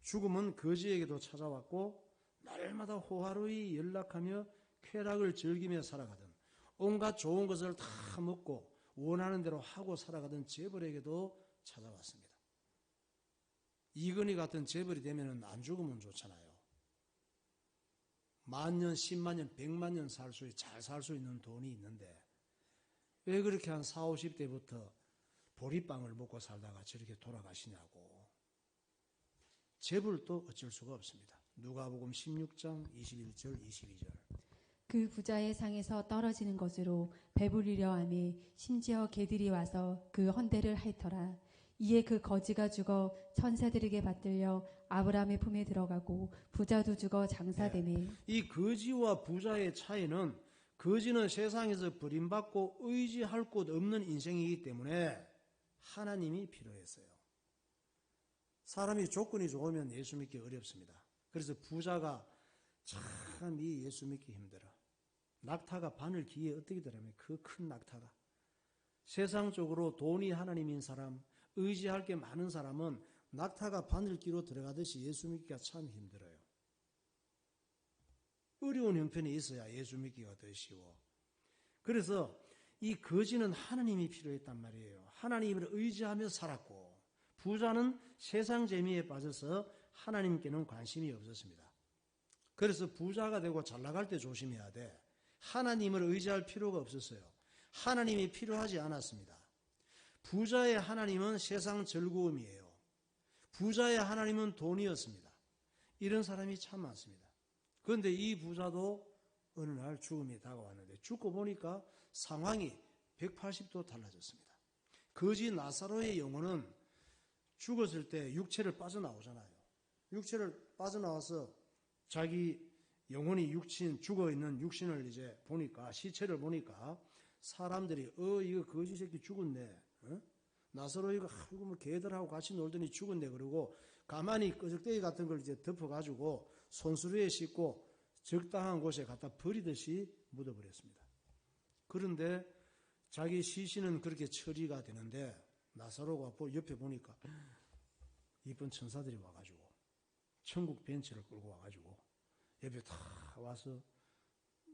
죽음은 거지에게도 찾아왔고 날마다 호화로이 연락하며 쾌락을 즐기며 살아가던 온갖 좋은 것을 다 먹고 원하는 대로 하고 살아가던 재벌에게도 찾아왔습니다. 이건희 같은 재벌이 되면 안 죽으면 좋잖아요. 만년, 10만년, 100만년 잘 살 수 있는 돈이 있는데 왜 그렇게 한 40, 50대부터 보리빵을 먹고 살다가 저렇게 돌아가시냐고. 재벌도 어쩔 수가 없습니다. 누가복음 16장 21절 22절. 그 부자의 상에서 떨어지는 것으로 배부리려 하매 심지어 개들이 와서 그 헌대를 핥더라. 이에 그 거지가 죽어 천사들에게 받들려 아브라함의 품에 들어가고 부자도 죽어 장사되매. 이 거지와 부자의 차이는 거지는 세상에서 버림받고 의지할 곳 없는 인생이기 때문에 하나님이 필요했어요. 사람이 조건이 좋으면 예수 믿기 어렵습니다. 그래서 부자가 참 이 예수 믿기 힘들어. 낙타가 바늘 귀에 어떻게 들어가면 그 큰 낙타가. 세상적으로 돈이 하나님인 사람, 의지할 게 많은 사람은 낙타가 바늘귀로 들어가듯이 예수 믿기가 참 힘들어요. 어려운 형편이 있어야 예수 믿기가 더 쉬워. 그래서 이 거지는 하나님이 필요했단 말이에요. 하나님을 의지하며 살았고, 부자는 세상 재미에 빠져서 하나님께는 관심이 없었습니다. 그래서 부자가 되고 잘 나갈 때 조심해야 돼. 하나님을 의지할 필요가 없었어요. 하나님이 필요하지 않았습니다. 부자의 하나님은 세상 즐거움이에요. 부자의 하나님은 돈이었습니다. 이런 사람이 참 많습니다. 그런데 이 부자도 어느 날 죽음이 다가왔는데 죽고 보니까 상황이 180도 달라졌습니다. 거지 나사로의 영혼은 죽었을 때 육체를 빠져나오잖아요. 육체를 빠져나와서 자기 영혼이 죽어있는 육신을 이제 보니까, 시체를 보니까 사람들이 이거 거지 새끼 죽었네. 나사로이가 이거 뭐 개들하고 같이 놀더니 죽었네. 그러고 가만히 끄적대기 같은 걸 이제 덮어가지고 손수레에 싣고 적당한 곳에 갖다 버리듯이 묻어버렸습니다. 그런데 자기 시신은 그렇게 처리가 되는데 나사로가 옆에 보니까 이쁜 천사들이 와가지고 천국 벤치를 끌고 와가지고 옆에 다 와서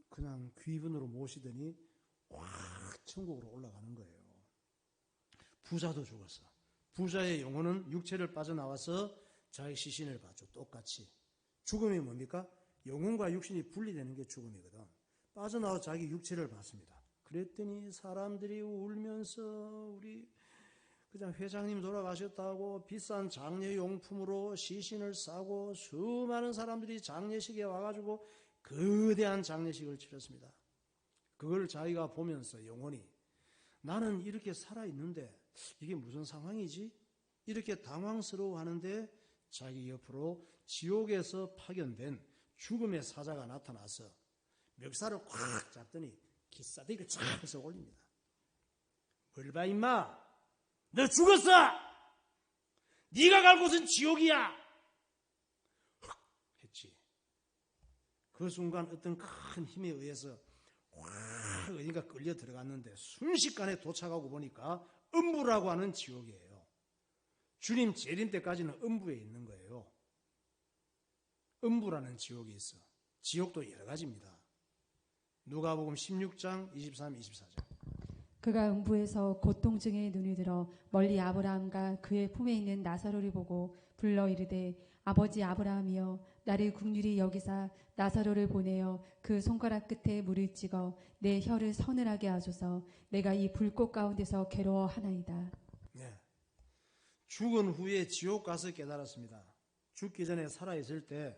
그냥 귀분으로 모시더니 확 천국으로 올라가는 거예요. 부자도 죽었어. 부자의 영혼은 육체를 빠져나와서 자기 시신을 봤죠. 똑같이. 죽음이 뭡니까? 영혼과 육신이 분리되는 게 죽음이거든. 빠져나와 자기 육체를 봤습니다. 그랬더니 사람들이 울면서 우리 그냥 회장님 돌아가셨다고 비싼 장례용품으로 시신을 싸고 수많은 사람들이 장례식에 와가지고 거대한 장례식을 치렀습니다. 그걸 자기가 보면서 영혼이 나는 이렇게 살아있는데 이게 무슨 상황이지? 이렇게 당황스러워하는데 자기 옆으로 지옥에서 파견된 죽음의 사자가 나타나서 멱살을 꽉 잡더니 기싸대기를 쫙 해서 올립니다. 뭘 봐 임마! 너 죽었어! 네가 갈 곳은 지옥이야! 흑 했지. 그 순간 어떤 큰 힘에 의해서 확 어딘가 끌려 들어갔는데 순식간에 도착하고 보니까 음부라고 하는 지옥이에요. 주님 재림 때까지는 음부에 있는 거예요. 음부라는 지옥이 있어. 지옥도 여러 가지입니다. 누가복음 16장 23, 24절. 그가 음부에서 고통 중에 눈이 들어 멀리 아브라함과 그의 품에 있는 나사로를 보고 불러 이르되 아버지 아브라함이여 나를 긍휼히 여기사 나사로를 보내어 그 손가락 끝에 물을 찍어 내 혀를 서늘하게 하소서. 내가 이 불꽃 가운데서 괴로워하나이다. 네. 죽은 후에 지옥 가서 깨달았습니다. 죽기 전에 살아있을 때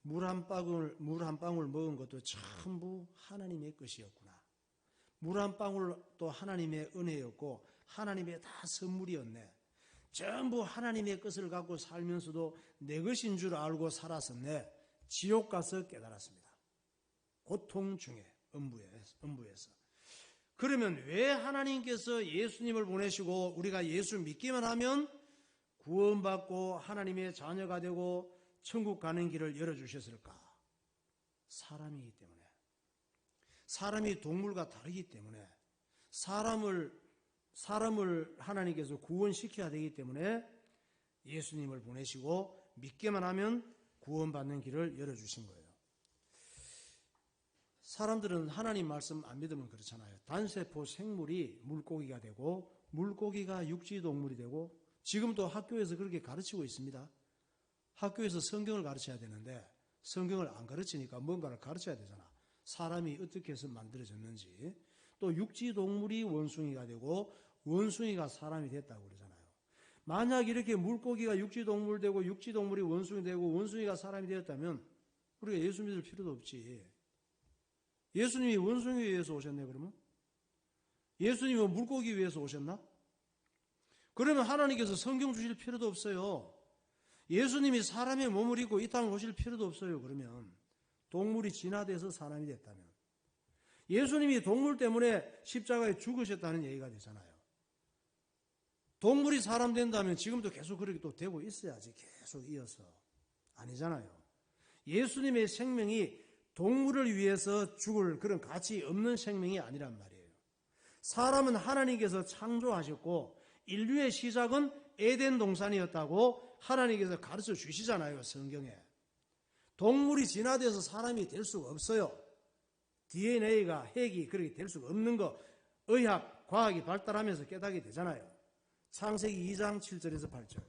물 한 방울 먹은 것도 전부 하나님의 것이었구나. 물 한 방울도 하나님의 은혜였고 하나님의 다 선물이었네. 전부 하나님의 것을 갖고 살면서도 내 것인 줄 알고 살았었네. 지옥 가서 깨달았습니다. 고통 중에 음부에서. 그러면 왜 하나님께서 예수님을 보내시고 우리가 예수 믿기만 하면 구원받고 하나님의 자녀가 되고 천국 가는 길을 열어주셨을까? 사람이기 때문에. 사람이 동물과 다르기 때문에 사람을 하나님께서 구원시켜야 되기 때문에 예수님을 보내시고 믿기만 하면 구원받는 길을 열어주신 거예요. 사람들은 하나님 말씀 안 믿으면 그렇잖아요. 단세포 생물이 물고기가 되고 물고기가 육지동물이 되고 지금도 학교에서 그렇게 가르치고 있습니다. 학교에서 성경을 가르쳐야 되는데 성경을 안 가르치니까 뭔가를 가르쳐야 되잖아. 사람이 어떻게 해서 만들어졌는지. 또 육지동물이 원숭이가 되고 원숭이가 사람이 됐다고 그러잖아요. 만약 이렇게 물고기가 육지동물 되고 육지동물이 원숭이 되고 원숭이가 사람이 되었다면 우리가 예수 믿을 필요도 없지. 예수님이 원숭이 위해서 오셨네, 그러면? 예수님은 물고기 위해서 오셨나? 그러면 하나님께서 성경 주실 필요도 없어요. 예수님이 사람의 몸을 입고 이 땅을 오실 필요도 없어요. 그러면 동물이 진화돼서 사람이 됐다면 예수님이 동물 때문에 십자가에 죽으셨다는 얘기가 되잖아요. 동물이 사람 된다면 지금도 계속 그렇게 또 되고 있어야지. 계속 이어서. 아니잖아요. 예수님의 생명이 동물을 위해서 죽을 그런 가치 없는 생명이 아니란 말이에요. 사람은 하나님께서 창조하셨고 인류의 시작은 에덴 동산이었다고 하나님께서 가르쳐 주시잖아요. 성경에. 동물이 진화돼서 사람이 될 수가 없어요. DNA가 핵이 그렇게 될 수가 없는 거 의학, 과학이 발달하면서 깨닫게 되잖아요. 창세기 2장 7절에서 8절.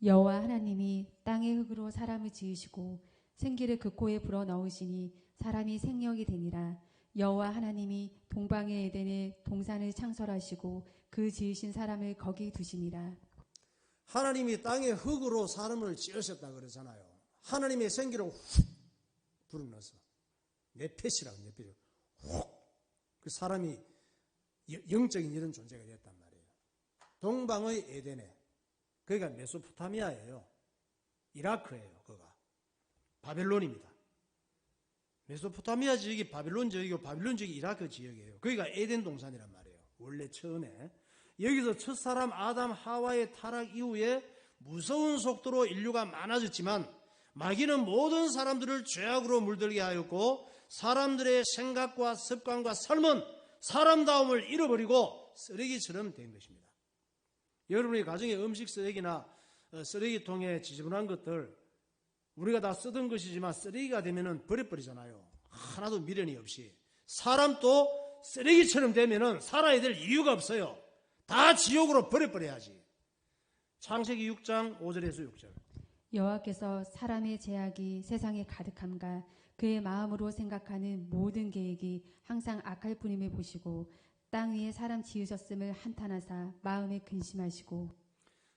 여호와 하나님이 땅의 흙으로 사람을 지으시고 생기를 그 코에 불어 넣으시니 사람이 생명이 되니라. 여호와 하나님이 동방의 에덴에 동산을 창설하시고 그 지으신 사람을 거기 두시니라. 하나님이 땅의 흙으로 사람을 지으셨다 그러잖아요. 하나님의 생기를 훅 불어넣어서 네펫이라고 네펫이 훅 그 사람이 영적인 이런 존재가 됐단 말이에요. 동방의 에덴에 그러니까 메소포타미아예요. 이라크예요. 그가 바벨론입니다. 메소포타미아 지역이 바벨론 지역이고 바벨론 지역이 이라크 지역이에요. 거기가 에덴 동산이란 말이에요. 원래 처음에 여기서 첫사람 아담 하와의 타락 이후에 무서운 속도로 인류가 많아졌지만 마귀는 모든 사람들을 죄악으로 물들게 하였고 사람들의 생각과 습관과 삶은 사람다움을 잃어버리고 쓰레기처럼 된 것입니다. 여러분의 가정에 음식 쓰레기나 쓰레기통에 지저분한 것들 우리가 다 쓰던 것이지만 쓰레기가 되면 버려버리잖아요. 하나도 미련이 없이. 사람도 쓰레기처럼 되면 살아야 될 이유가 없어요. 다 지옥으로 버려버려야지. 창세기 6장 5절에서 6절. 여호와께서 사람의 죄악이 세상에 가득함과 그의 마음으로 생각하는 모든 계획이 항상 악할 뿐임을 보시고 땅 위에 사람 지으셨음을 한탄하사 마음에 근심하시고.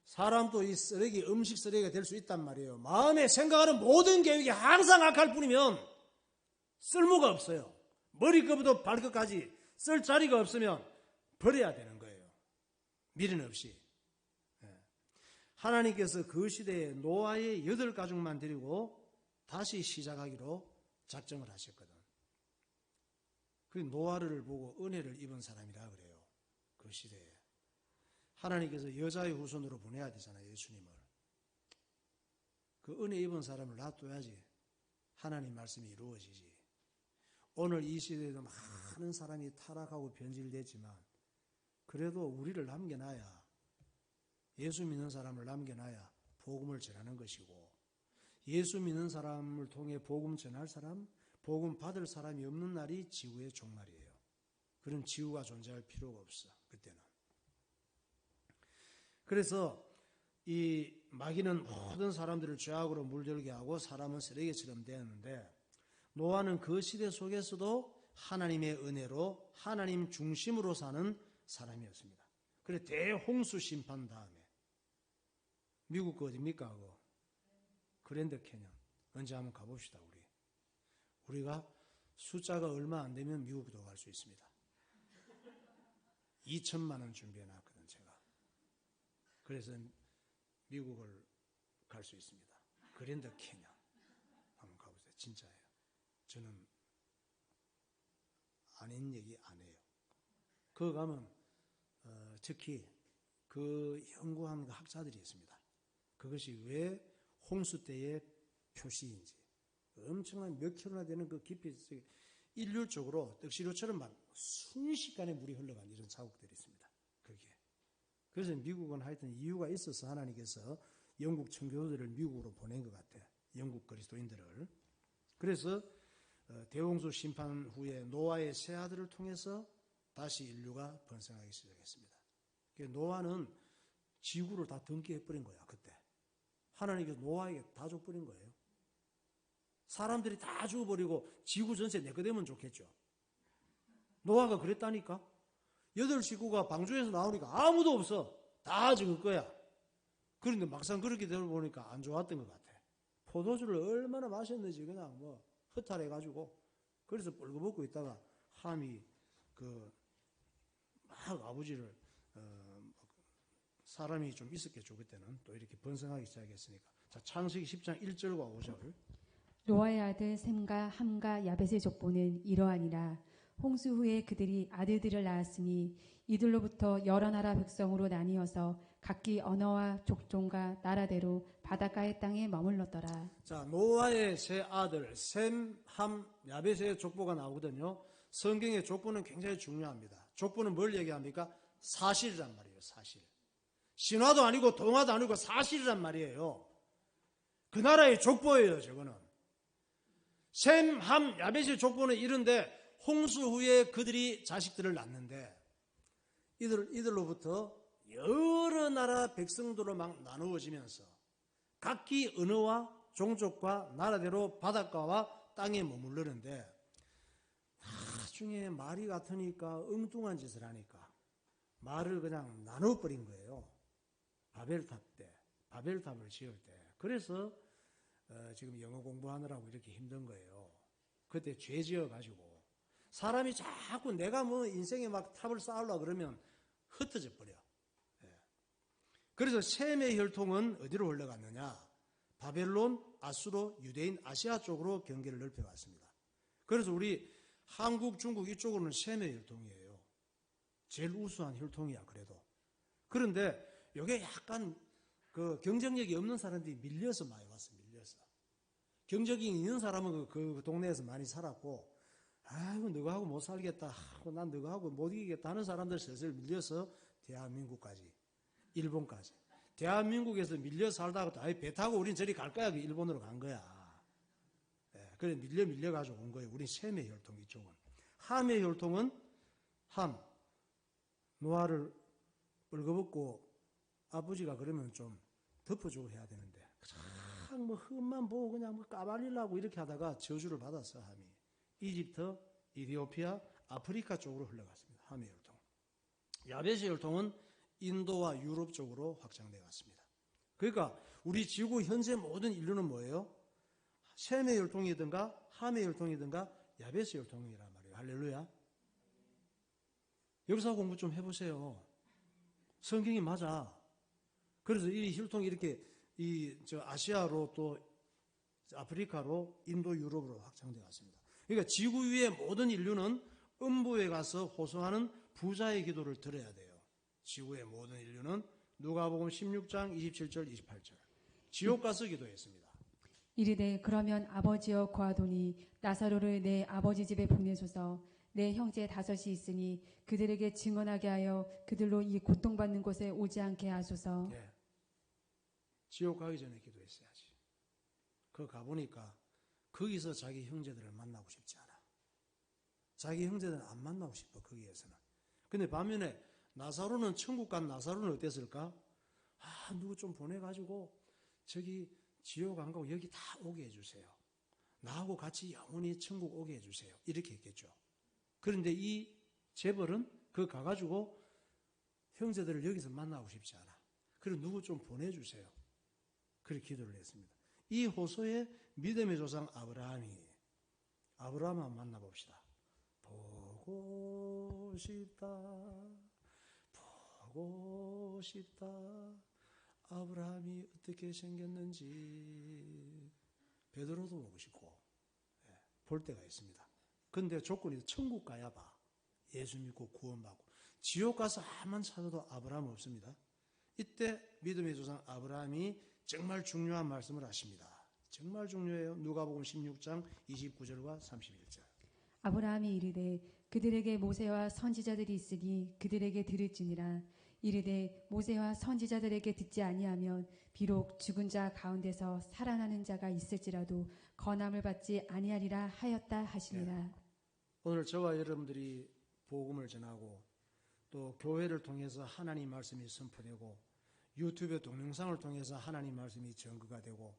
사람도 이 쓰레기, 음식 쓰레기가 될 수 있단 말이에요. 마음에 생각하는 모든 계획이 항상 악할 뿐이면 쓸모가 없어요. 머리끝부터 발끝까지 쓸 자리가 없으면 버려야 되는 거예요. 미련 없이. 하나님께서 그 시대에 노아의 8가족만 데리고 다시 시작하기로 작정을 하셨거든. 그 노아를 보고 은혜를 입은 사람이라 그래요. 그 시대에. 하나님께서 여자의 후손으로 보내야 되잖아요. 예수님을. 그 은혜 입은 사람을 놔둬야지 하나님 말씀이 이루어지지. 오늘 이 시대에도 많은 사람이 타락하고 변질됐지만 그래도 우리를 남겨놔야 예수 믿는 사람을 남겨놔야 복음을 전하는 것이고 예수 믿는 사람을 통해 복음 전할 사람, 복음 받을 사람이 없는 날이 지구의 종말이에요. 그런 지구가 존재할 필요가 없어. 그때는. 그래서 이 마귀는 모든 사람들을 죄악으로 물들게 하고 사람은 쓰레기처럼 되었는데 노아는 그 시대 속에서도 하나님의 은혜로 하나님 중심으로 사는 사람이었습니다. 그래 대홍수 심판 다음에 미국 그 어디입니까? 그랜드 캐년 언제 한번 가봅시다. 우리가 숫자가 얼마 안 되면 미국도 갈 수 있습니다. 2천만 원 준비해놨거든 제가. 그래서 미국을 갈 수 있습니다. 그랜드 캐년 한번 가보세요. 진짜예요. 저는 아닌 얘기 안 해요. 그거 가면 특히 그 연구한 학자들이 있습니다. 그것이 왜 홍수 때의 표시인지 엄청난 몇 킬로나 되는 그 깊이 일률적으로 떡시루처럼 막 순식간에 물이 흘러간 이런 자국들이 있습니다. 그게. 그래서 미국은 하여튼 이유가 있어서 하나님께서 영국 청교도들을 미국으로 보낸 것 같아요. 영국 그리스도인들을. 그래서 대홍수 심판 후에 노아의 세 아들을 통해서 다시 인류가 번성하기 시작했습니다. 노아는 지구를 다 등기해버린 거야. 그때 하나님께서 노아에게 다 줘버린 거예요. 사람들이 다 죽어버리고 지구 전체 내 거 되면 좋겠죠. 노아가 그랬다니까. 8식구가 방주에서 나오니까 아무도 없어. 다 죽을 거야. 그런데 막상 그렇게 되어보니까 안 좋았던 것 같아. 포도주를 얼마나 마셨는지 그냥 뭐 허탈해가지고 그래서 뻘거벗고 있다가 함이 막 아버지를 사람이 좀 있었겠죠. 그때는 또 이렇게 번성하기 시작했으니까. 자, 창세기 10장 1절과 5절. 노아의 아들 셈과 함과 야벳의 족보는 이러하니라. 홍수 후에 그들이 아들들을 낳았으니 이들로부터 여러 나라 백성으로 나뉘어서 각기 언어와 족종과 나라대로 바닷가의 땅에 머물렀더라. 자, 노아의 세 아들 셈, 함, 야벳의 족보가 나오거든요. 성경의 족보는 굉장히 중요합니다. 족보는 뭘 얘기합니까? 사실이란 말이에요. 사실. 신화도 아니고 동화도 아니고 사실이란 말이에요. 그 나라의 족보예요. 저거는. 셈, 함, 야벳의 족보는 이런데 홍수 후에 그들이 자식들을 낳는데 이들로부터 여러 나라 백성들로 막 나누어지면서 각기 언어와 종족과 나라대로 바닷가와 땅에 머무르는데 나중에 말이 같으니까 엉뚱한 짓을 하니까 말을 그냥 나눠버린 거예요. 바벨탑 때, 바벨탑을 지을 때. 그래서 지금 영어 공부하느라고 이렇게 힘든 거예요. 그때 죄 지어가지고 사람이 자꾸 내가 뭐 인생에 막 탑을 쌓으려고 그러면 흩어져 버려. 그래서 셈의 혈통은 어디로 흘러갔느냐? 바벨론, 아수로, 유대인, 아시아 쪽으로 경계를 넓혀갔습니다. 그래서 우리 한국, 중국 이쪽으로는 셈의 혈통이에요. 제일 우수한 혈통이야 그래도. 그런데 이게 약간 경쟁력이 없는 사람들이 밀려서 많이 왔어. 밀려서. 경쟁이 있는 사람은 그 동네에서 많이 살았고, 아이고 너가 하고 못 살겠다, 난 너가 하고 못 이기겠다 하는 사람들 슬슬 밀려서 대한민국까지, 일본까지. 대한민국에서 밀려 살다가 아예 배 타고 우린 저리 갈 거야. 일본으로 간 거야. 그래 밀려가지고 온 거예요. 우린 셈의 혈통 이쪽은. 함의 혈통은 함, 노아를 뻘거벗고 아버지가 그러면 좀 덮어주고 해야 되는데 참 뭐 흠만 보고 그냥 뭐 까발리려고 이렇게 하다가 저주를 받았어. 함이 이집트, 이디오피아, 아프리카 쪽으로 흘러갔습니다. 함의 혈통. 야벳의 혈통은 인도와 유럽 쪽으로 확장되어 갔습니다. 그러니까 우리 지구 현재 모든 인류는 뭐예요? 셈의 혈통이든가 함의 혈통이든가 야벳의 혈통이란 말이에요. 할렐루야. 역사 공부 좀 해보세요. 성경이 맞아. 그래서 이 혈통이 이렇게 아시아로 또 아프리카로 인도, 유럽으로 확장되어 갔습니다. 그러니까 지구 위의 모든 인류는 음부에 가서 호소하는 부자의 기도를 들어야 돼요. 지구의 모든 인류는 누가복음 16장 27절 28절 지옥 가서 기도했습니다. 이르되 그러면 아버지여 구하노니 나사로를 내 아버지 집에 보내소서. 내 형제 5이 있으니 그들에게 증언하게 하여 그들로 이 고통받는 곳에 오지 않게 하소서. 네. 지옥 가기 전에 기도했어야지. 그 가보니까 거기서 자기 형제들을 만나고 싶지 않아. 자기 형제들은 안 만나고 싶어. 거기에서는. 근데 반면에 나사로는, 천국 간 나사로는 어땠을까? 누구 좀 보내가지고 저기 지옥 안 가고 여기 다 오게 해주세요. 나하고 같이 영원히 천국 오게 해주세요. 이렇게 했겠죠. 그런데 이 재벌은 그 가가지고 형제들을 여기서 만나고 싶지 않아. 그리고 누구 좀 보내주세요. 그렇게 기도를 했습니다. 이 호소에 믿음의 조상 아브라함 한번 만나봅시다. 보고 싶다. 아브라함이 어떻게 생겼는지. 베드로도 보고 싶고 볼 때가 있습니다. 근데 조건이 천국 가야 봐. 예수 믿고 구원받고. 지옥 가서 아무만 찾아도 아브라함 없습니다. 이때 믿음의 조상 아브라함이 정말 중요한 말씀을 하십니다. 정말 중요해요. 누가복음 16장 29절과 31절. 아브라함이 이르되 그들에게 모세와 선지자들이 있으니 그들에게 들을지니라. 이르되 모세와 선지자들에게 듣지 아니하면 비록 죽은 자 가운데서 살아나는 자가 있을지라도 건함을 받지 아니하리라 하였다 하시니라. 오늘 저와 여러분들이 복음을 전하고 또 교회를 통해서 하나님 말씀이 선포되고 유튜브 동영상을 통해서 하나님 말씀이 증거가 되고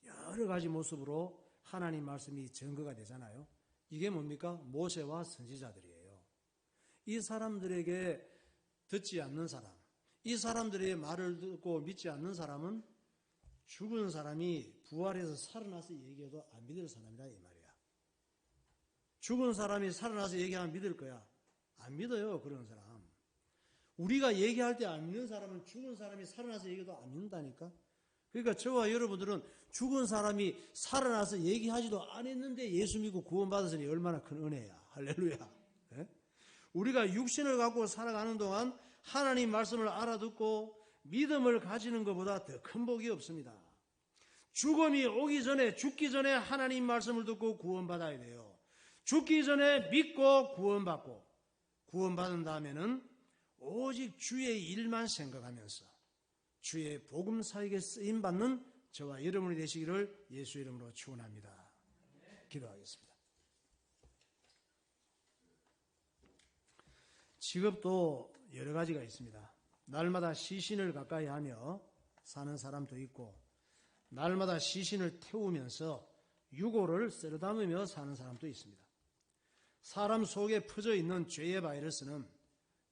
여러 가지 모습으로 하나님 말씀이 증거가 되잖아요. 이게 뭡니까? 모세와 선지자들이에요. 이 사람들에게 듣지 않는 사람, 이 사람들의 말을 듣고 믿지 않는 사람은 죽은 사람이 부활해서 살아나서 얘기해도 안 믿을 사람이라 이 말이야. 죽은 사람이 살아나서 얘기하면 믿을 거야? 안 믿어요, 그런 사람. 우리가 얘기할 때 안 믿는 사람은 죽은 사람이 살아나서 얘기도 안 믿는다니까. 그러니까 저와 여러분들은 죽은 사람이 살아나서 얘기하지도 않았는데 예수 믿고 구원받았으니 얼마나 큰 은혜야. 할렐루야. 예? 우리가 육신을 갖고 살아가는 동안 하나님 말씀을 알아듣고 믿음을 가지는 것보다 더 큰 복이 없습니다. 죽음이 오기 전에, 죽기 전에 하나님 말씀을 듣고 구원받아야 돼요. 죽기 전에 믿고 구원받고, 구원받은 다음에는 오직 주의 일만 생각하면서 주의 복음사에게 쓰임받는 저와 여러분이 되시기를 예수 이름으로 축원합니다. 기도하겠습니다. 직업도 여러 가지가 있습니다. 날마다 시신을 가까이 하며 사는 사람도 있고, 날마다 시신을 태우면서 유골을 썰어 담으며 사는 사람도 있습니다. 사람 속에 퍼져 있는 죄의 바이러스는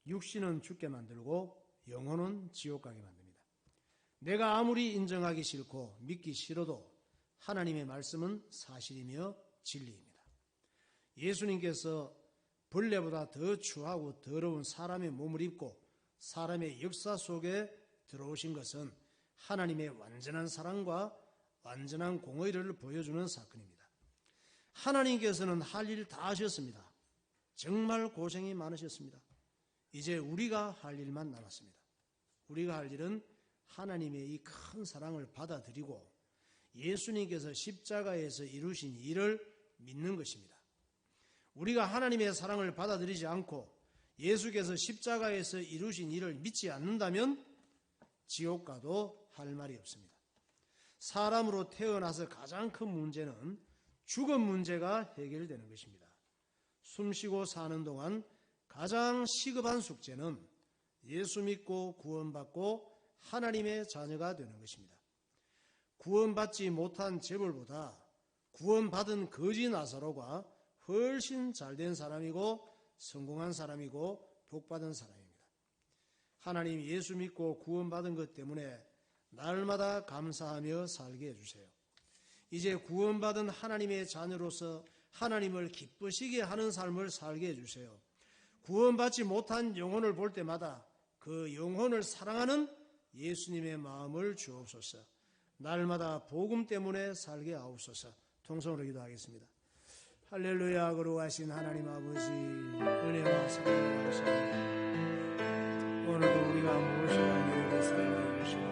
육신은 죽게 만들고 영혼은 지옥 가게 만듭니다. 내가 아무리 인정하기 싫고 믿기 싫어도 하나님의 말씀은 사실이며 진리입니다. 예수님께서 벌레보다 더 추하고 더러운 사람의 몸을 입고 사람의 역사 속에 들어오신 것은 하나님의 완전한 사랑과 완전한 공의를 보여주는 사건입니다. 하나님께서는 할 일 다 하셨습니다. 정말 고생이 많으셨습니다. 이제 우리가 할 일만 남았습니다. 우리가 할 일은 하나님의 이 큰 사랑을 받아들이고 예수님께서 십자가에서 이루신 일을 믿는 것입니다. 우리가 하나님의 사랑을 받아들이지 않고 예수께서 십자가에서 이루신 일을 믿지 않는다면 지옥 가도 할 말이 없습니다. 사람으로 태어나서 가장 큰 문제는 죽음 문제가 해결되는 것입니다. 숨쉬고 사는 동안 가장 시급한 숙제는 예수 믿고 구원받고 하나님의 자녀가 되는 것입니다. 구원받지 못한 재벌보다 구원받은 거지 나사로가 훨씬 잘된 사람이고 성공한 사람이고 복받은 사람입니다. 하나님 예수 믿고 구원받은 것 때문에 날마다 감사하며 살게 해주세요. 이제 구원받은 하나님의 자녀로서 하나님을 기쁘시게 하는 삶을 살게 해주세요. 구원받지 못한 영혼을 볼 때마다 그 영혼을 사랑하는 예수님의 마음을 주옵소서. 날마다 복음 때문에 살게 하옵소서. 통성으로 기도하겠습니다. 할렐루야. 거룩하신 하나님 아버지, 은혜와 사랑을 감사합니다. 오늘도 우리가 무엇이나 믿음으로 살아가야 주시고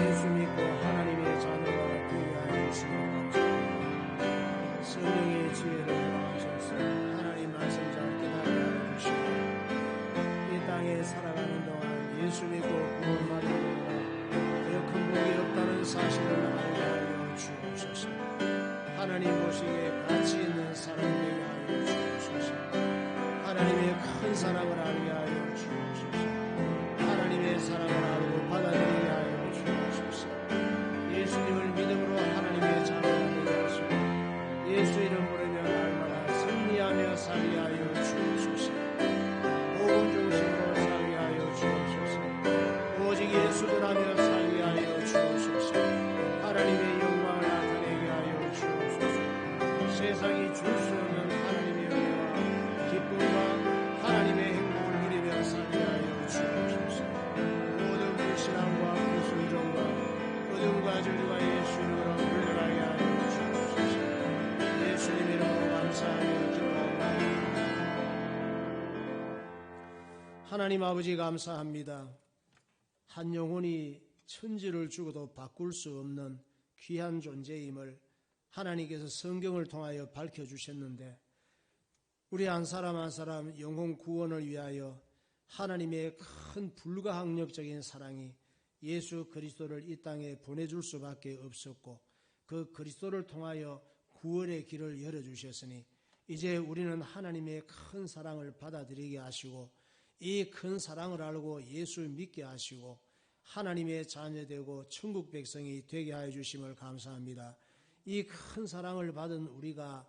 예수 믿고 하나님의 자녀가 되게 하여 주시기 감사합니다. 성령의 지혜를 더하셔서 하나님 말씀 잘 깨닫게 하여 주시고 이 땅에 살아가는 동안 예수 믿고 구원받은 것보다 더 큰 복이 없다는 사실을 알게 하여 주옵소서. 하나님 보시기에 가치 있는 사람 되게 하여 주옵소서. 하나님의 큰 사랑을 알게 하여 주옵소서. 하나님의 사랑을 알고 받아들이게 하여 주옵소서. 예수님을 믿음으로 하나님의 자녀가 되게 하시고 예수 이름 부르며 날마다 승리하며 살게 하여 주옵소서. 복음 중심으로 살게 하여 주옵소서. 오직 예수 전하며 살게 하여 주옵소서. 하나님의 영광을 나타내게 하여 주옵소서. 세상이 줄 수 없는 하나님의 은혜와 기쁨과 하나님의 행복을 누리며 살게 하여 주옵소서. 모든 불신앙과 불순종과 어둠과 저주가 예수 이름으로 물러나게 하여 주옵소서. 예수님 이름으로 감사하며 기도합니다. 하나님 아버지 감사합니다. 한 영혼이 천지를 주고도 바꿀 수 없는 귀한 존재임을 하나님께서 성경을 통하여 밝혀주셨는데 우리 한 사람 한 사람 영혼 구원을 위하여 하나님의 큰 불가항력적인 사랑이 예수 그리스도를 이 땅에 보내줄 수밖에 없었고 그 그리스도를 통하여 구원의 길을 열어주셨으니 이제 우리는 하나님의 큰 사랑을 받아들이게 하시고 이 큰 사랑을 알고 예수를 믿게 하시고 하나님의 자녀되고 천국 백성이 되게 하여 주심을 감사합니다. 이 큰 사랑을 받은 우리가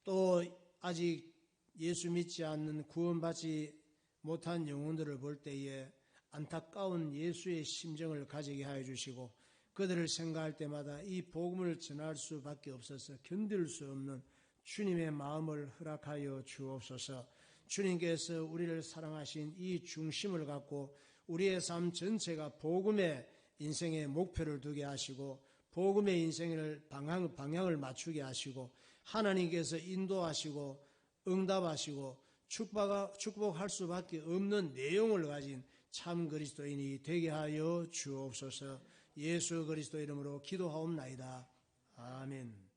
또 아직 예수 믿지 않는 구원받지 못한 영혼들을 볼 때에 안타까운 예수의 심정을 가지게 하여 주시고 그들을 생각할 때마다 이 복음을 전할 수밖에 없어서 견딜 수 없는 주님의 마음을 허락하여 주옵소서. 주님께서 우리를 사랑하신 이 중심을 갖고 우리의 삶 전체가 복음의 인생의 목표를 두게 하시고 복음의 인생을 방향을 맞추게 하시고 하나님께서 인도하시고 응답하시고 축복할 수밖에 없는 내용을 가진 참 그리스도인이 되게 하여 주옵소서. 예수 그리스도 이름으로 기도하옵나이다. 아멘.